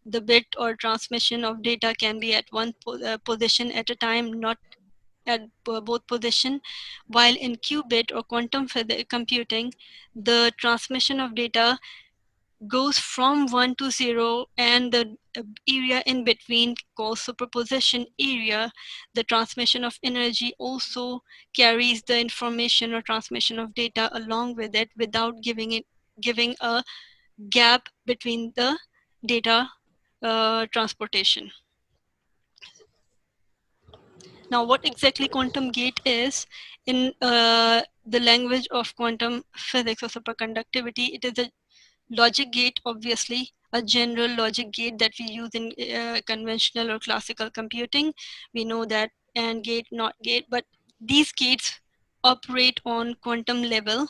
the bit or transmission of data can be at one position at a time, not at both position. While in qubit or quantum computing, the transmission of data goes from 1 to 0, and the area in between called superposition area. The transmission of energy also carries the information or transmission of data along with it without giving a gap between the data transportation. Now, what exactly quantum gate is? In the language of quantum physics or superconductivity, it is a logic gate, obviously, a general logic gate that we use in conventional or classical computing. We know that AND gate, NOT gate, but these gates operate on quantum level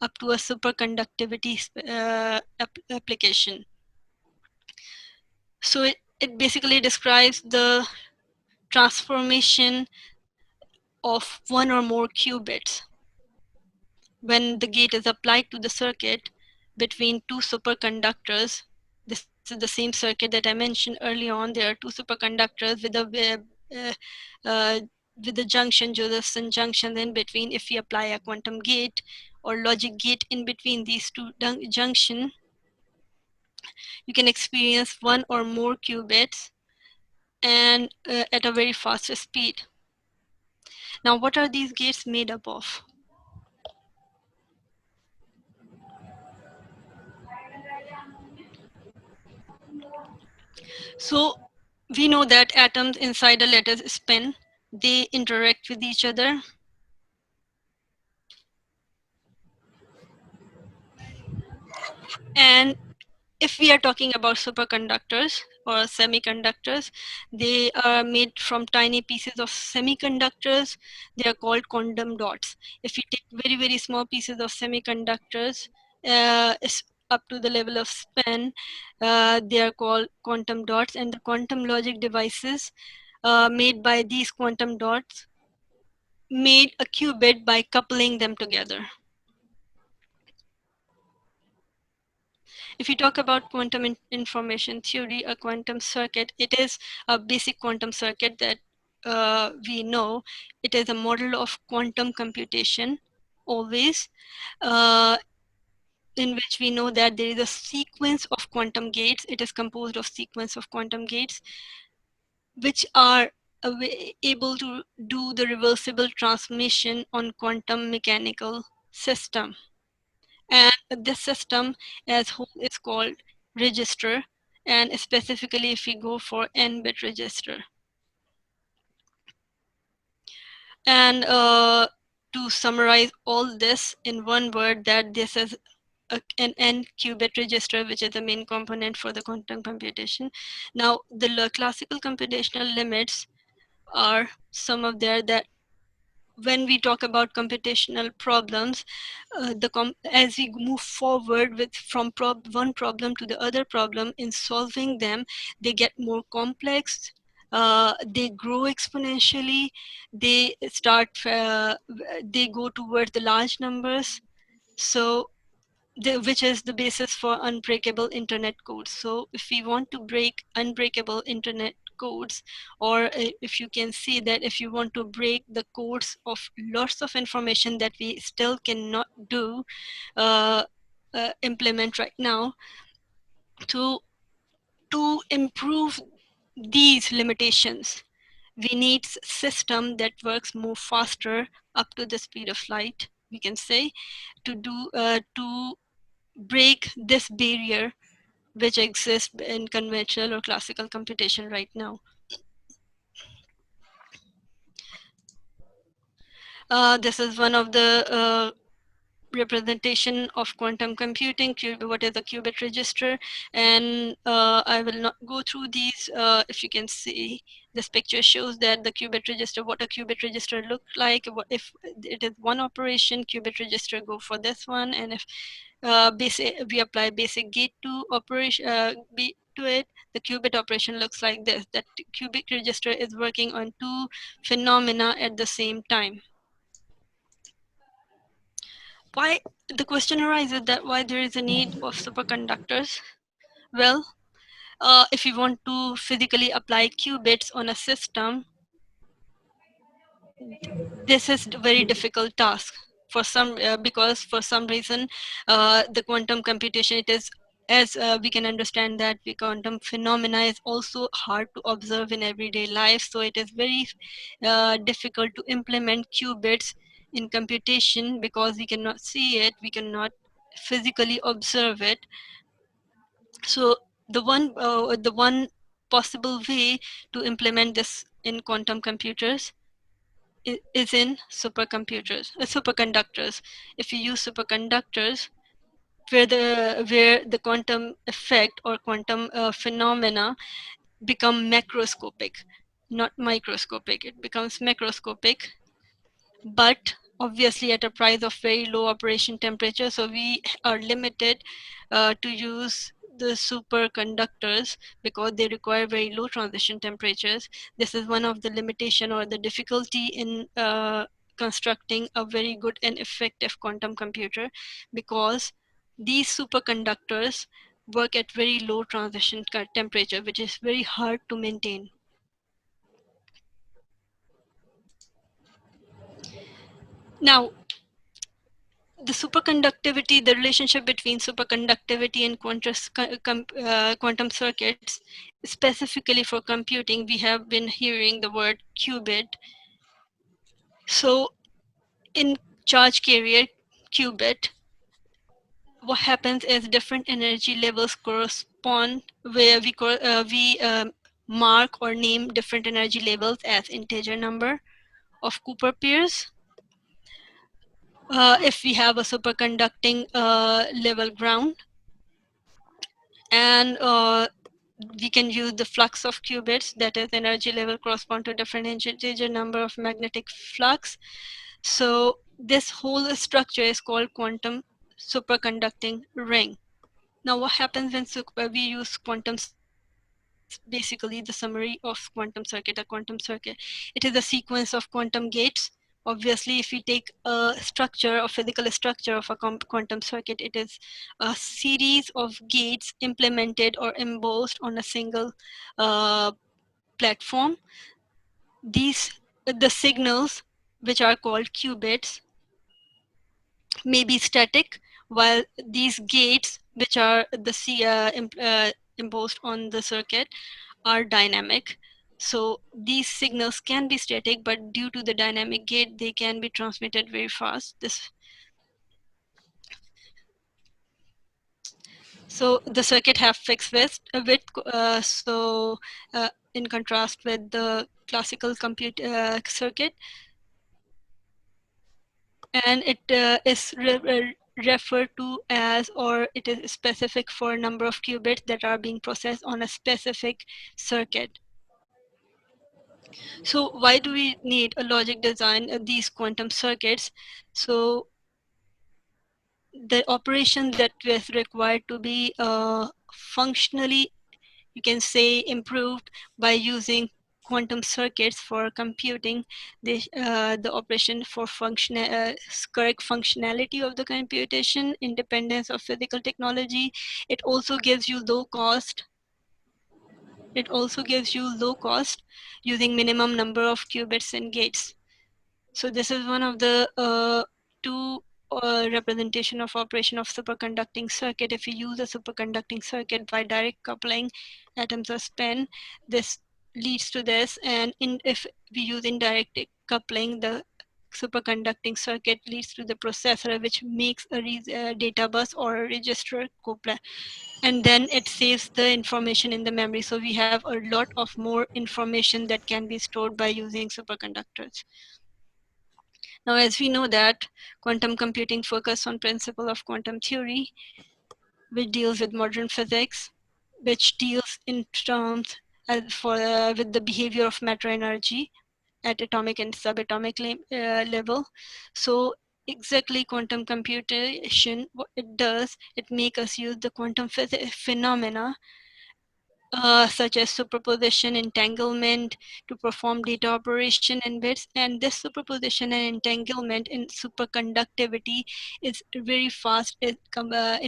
up to a superconductivity application. So it basically describes the transformation of one or more qubits when the gate is applied to the circuit between two superconductors. This is the same circuit that I mentioned early on. There are two superconductors uh, uh, with a junction, Josephson junction in between. If we apply a quantum gate or logic gate in between these two junction, you can experience one or more qubits and at a very fast speed. Now, what are these gates made up of? So we know that atoms inside a lattice spin, they interact with each other. And if we are talking about superconductors or semiconductors, they are made from tiny pieces of semiconductors. They are called quantum dots. If we take very, very small pieces of semiconductors up to the level of spin, they are called quantum dots. And the quantum logic devices made by these quantum dots made a qubit by coupling them together. If you talk about quantum information theory, a quantum circuit, it is a basic quantum circuit that we know. It is a model of quantum computation, always, in which we know that there is a sequence of quantum gates. It is composed of sequence of quantum gates, which are able to do the reversible transmission on quantum mechanical system. And this system as whole is called register, and specifically if we go for n-bit register. And to summarize all this in one word, that this is an n-qubit register, which is the main component for the quantum computation. Now, the classical computational limits are some of there that when we talk about computational problems, as we move forward with from one problem to the other problem, in solving them, they get more complex. They grow exponentially. They start. They go towards the large numbers. So which is the basis for unbreakable internet codes. So if we want to break unbreakable internet codes, or if you can see that if you want to break the codes of lots of information that we still cannot do implement right now, to improve these limitations, we need a system that works more faster, up to the speed of light, we can say, to break this barrier which exists in conventional or classical computation right now. This is one of the representation of quantum computing, what is a qubit register, and I will not go through these. If you can see, this picture shows that the qubit register, what a qubit register look like. If it is one operation, qubit register go for this one, and if we apply basic gate to operation to it, the qubit operation looks like this. That qubit register is working on two phenomena at the same time. Why the question arises that why there is a need of superconductors? Well, if you want to physically apply qubits on a system, this is a very difficult task for some because for some reason the quantum computation, it is as we can understand that the quantum phenomena is also hard to observe in everyday life, so it is very difficult to implement qubits in computation because we cannot see it, we cannot physically observe it. So the one possible way to implement this in quantum computers is in superconductors. If you use superconductors, where the quantum effect or quantum phenomena become macroscopic, not microscopic. It becomes macroscopic, but obviously at a price of very low operation temperature. So we are limited to use the superconductors because they require very low transition temperatures. This is one of the limitation or the difficulty in constructing a very good and effective quantum computer, because these superconductors work at very low transition temperature, which is very hard to maintain. Now, the relationship between superconductivity and quantum circuits, specifically for computing, we have been hearing the word qubit. So in charge carrier qubit, what happens is different energy levels correspond, where we mark or name different energy levels as integer number of Cooper pairs. If we have a superconducting level ground, and we can use the flux of qubits, that is energy level correspond to different integer number of magnetic flux. So this whole structure is called quantum superconducting ring. Now what happens when we use quantum, basically the summary of quantum circuit. A quantum circuit, it is a sequence of quantum gates. Obviously, if we take a structure, a physical structure of a quantum circuit, it is a series of gates implemented or embossed on a single platform. The signals, which are called qubits, may be static, while these gates, which are embossed on the circuit, are dynamic. So these signals can be static, but due to the dynamic gate, they can be transmitted very fast. So the circuit have fixed width, in contrast with the classical circuit, and it is referred to as, or it is specific for a number of qubits that are being processed on a specific circuit. So why do we need a logic design of these quantum circuits? So the operation that is required to be functionally, you can say, improved by using quantum circuits for computing the operation for correct functionality of the computation, independence of physical technology. It also gives you low cost. It also gives you low cost using minimum number of qubits and gates. So this is one of the two representation of operation of superconducting circuit. If we use a superconducting circuit by direct coupling, atoms are spin, this leads to this. And if we use indirect coupling, the superconducting circuit leads to the processor, which makes a data bus or a register coupled, and then it saves the information in the memory. So we have a lot of more information that can be stored by using superconductors. Now, as we know that quantum computing focuses on principle of quantum theory, which deals with modern physics, which deals in terms with the behavior of matter energy at atomic and subatomic level. So exactly quantum computation, what it does, it makes us use the quantum phenomena such as superposition, entanglement, to perform data operation in bits. And this superposition and entanglement in superconductivity is very fast in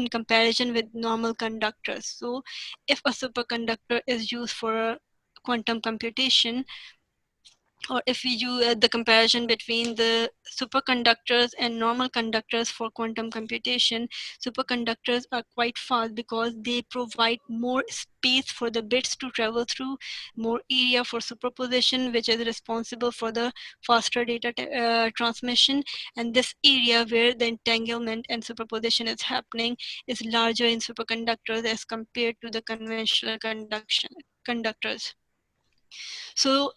comparison with normal conductors. So if a superconductor is used for quantum computation, or if we do the comparison between the superconductors and normal conductors for quantum computation, superconductors are quite fast because they provide more space for the bits to travel through, more area for superposition, which is responsible for the faster data transmission. And this area where the entanglement and superposition is happening is larger in superconductors as compared to the conventional conductors. So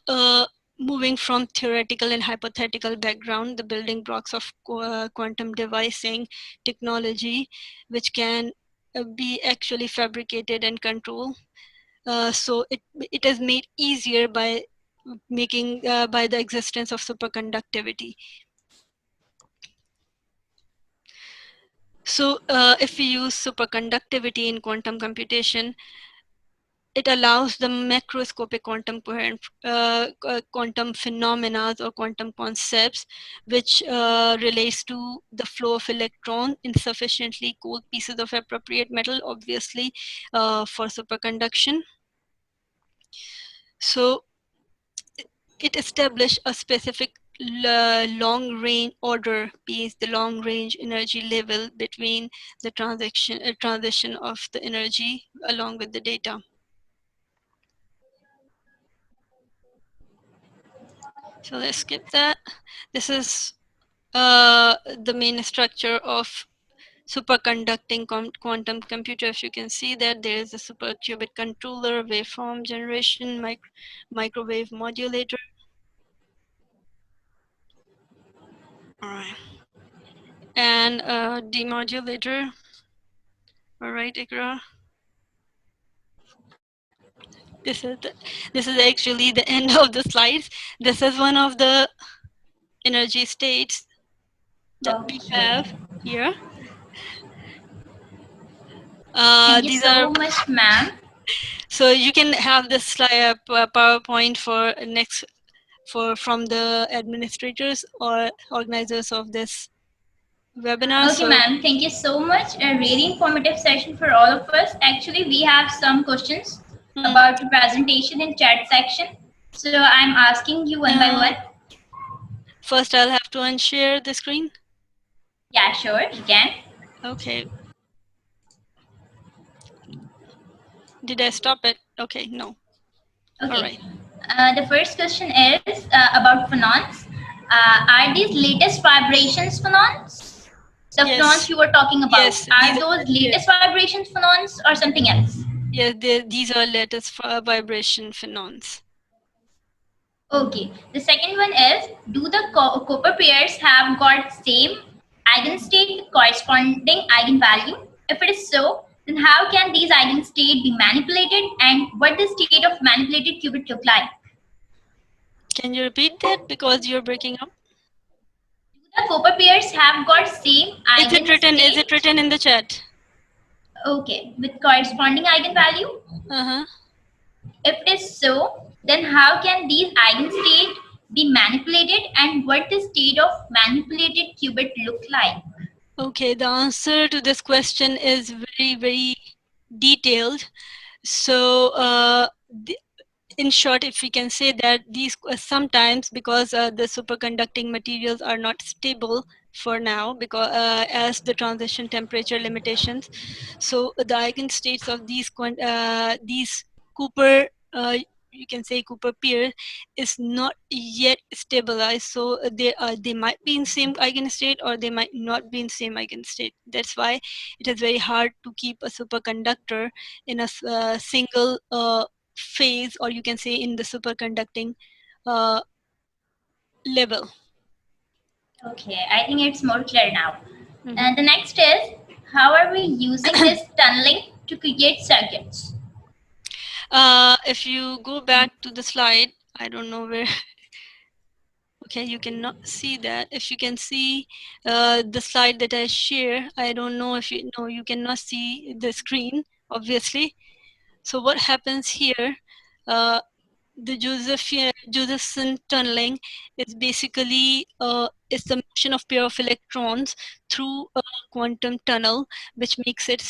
moving from theoretical and hypothetical background, the building blocks of quantum devising technology, which can be actually fabricated and controlled. So it is made easier by making by the existence of superconductivity. So if we use superconductivity in quantum computation, it allows the macroscopic quantum coherent quantum phenomena or quantum concepts, which relates to the flow of electron in sufficiently cold pieces of appropriate metal, obviously for superconduction. So it established a specific long range order piece, the long range energy level between the transition of the energy along with the data. So let's skip that. This is the main structure of superconducting quantum computer. If you can see that there is a super qubit controller, waveform generation, microwave modulator. All right. And demodulator. All right, Iqra. This is actually the end of the slides. This is one of the energy states that we have here. Thank you These so are much, ma'am. so you can have this slide PowerPoint for next from the administrators or organizers of this webinar. Okay, So ma'am. Thank you so much. A really informative session for all of us. Actually, we have some questions about the presentation in chat section. So I'm asking you one by one. first I'll have to unshare the screen. Yeah, sure, you can. Okay. Did I stop it? Okay, no. Okay. All right. The first question is about phonons. Are these latest vibrations phonons? The Yes. phonons you were talking about, Yes, are these those latest vibrations phonons or something else? Yeah, these are latest vibration phonons. Okay. The second one is, do the copper pairs have got same eigenstate corresponding eigenvalue? If it is so, then how can these eigenstate be manipulated, and what the state of manipulated qubit look like? Can you repeat that because you're breaking up? The copper pairs have got same eigenstate. Is it written in the chat? Okay, with corresponding eigenvalue? Uh-huh. If it is so, then how can these eigenstate be manipulated, and what the state of manipulated qubit look like? Okay, the answer to this question is very, very detailed. So in short, if we can say that these sometimes, because the superconducting materials are not stable for now, because as the transition temperature limitations, so the eigenstates of these Cooper you can say Cooper pair is not yet stabilized, so they might be in same eigenstate or they might not be in same eigenstate. That's why it is very hard to keep a superconductor in a single phase, or you can say in the superconducting level. Okay, I think it's more clear now. And the next is, how are we using this tunneling to create circuits? If you go back to the slide, I don't know where. Okay, you cannot see that. If you can see the slide that I share, I don't know if you know, you cannot see the screen, obviously. So what happens here, the Josephson tunneling is basically is the motion of pair of electrons through a quantum tunnel, which makes it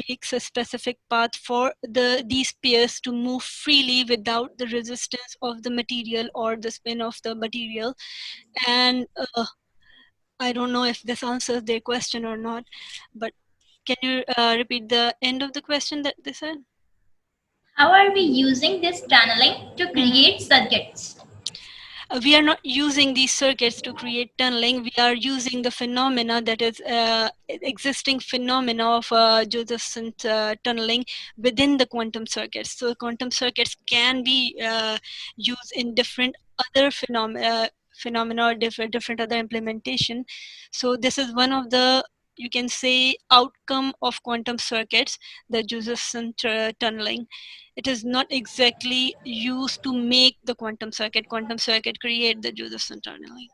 makes a specific path for these pairs to move freely without the resistance of the material or the spin of the material. And I don't know if this answers their question or not, but can you repeat the end of the question that they said? How are we using this tunneling to create circuits? We are not using these circuits to create tunneling. We are using the phenomena that is existing phenomena of Josephson tunneling within the quantum circuits. So quantum circuits can be used in different other phenomena or different other implementation. So this is one of the, you can say, outcome of quantum circuits, the Josephson tunneling. It is not exactly used to make the quantum circuit. Quantum circuit create the Josephson tunneling.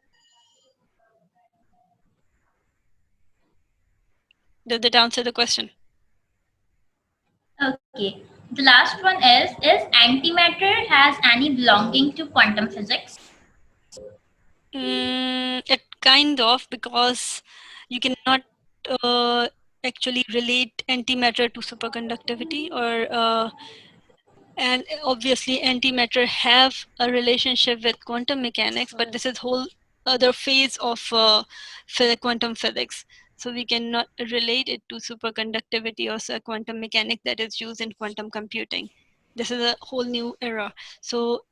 Did that answer the question? Okay. The last one is antimatter has any belonging to quantum physics? It kind of, because you cannot actually relate antimatter to superconductivity, or and obviously antimatter have a relationship with quantum mechanics, but this is whole other phase of quantum physics. So we cannot relate it to superconductivity or quantum mechanics that is used in quantum computing. This is a whole new era. So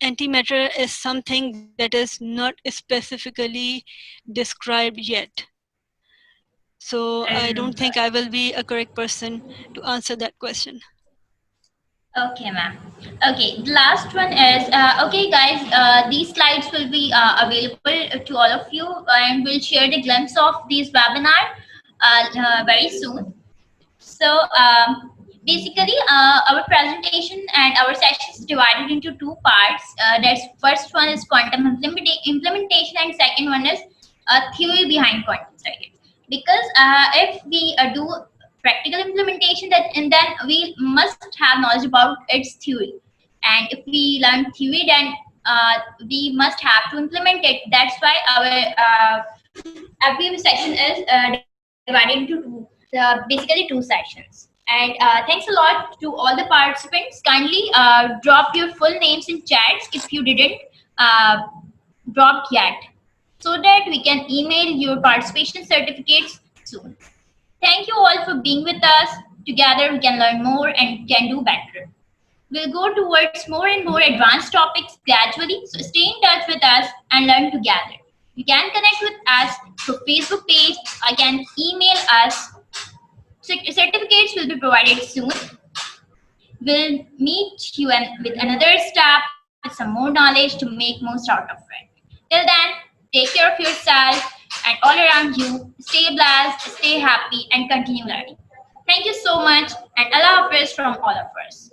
antimatter is something that is not specifically described yet. So I don't think I will be a correct person to answer that question. Okay, ma'am. Okay, the last one is okay, guys. These slides will be available to all of you, and we'll share the glimpse of this webinar very soon. So basically, our presentation and our session is divided into two parts. That's first one is quantum implementation, and second one is theory behind quantum circuits. Because if we do practical implementation, that and then we must have knowledge about its theory. And if we learn theory, then we must have to implement it. That's why our every session is divided into basically two sessions. And thanks a lot to all the participants. Kindly drop your full names in chats if you didn't uh, drop yet, so that we can email your participation certificates soon. Thank you all for being with us. Together we can learn more and can do better. We'll go towards more and more advanced topics gradually, so stay in touch with us and learn together. You can connect with us through Facebook page. I can email us. Certificates will be provided soon. We'll meet you with another step with some more knowledge to make most out of it. Till then, take care of yourself and all around you. Stay blessed, stay happy, and continue learning. Thank you so much, and Allah Hafiz from all of us.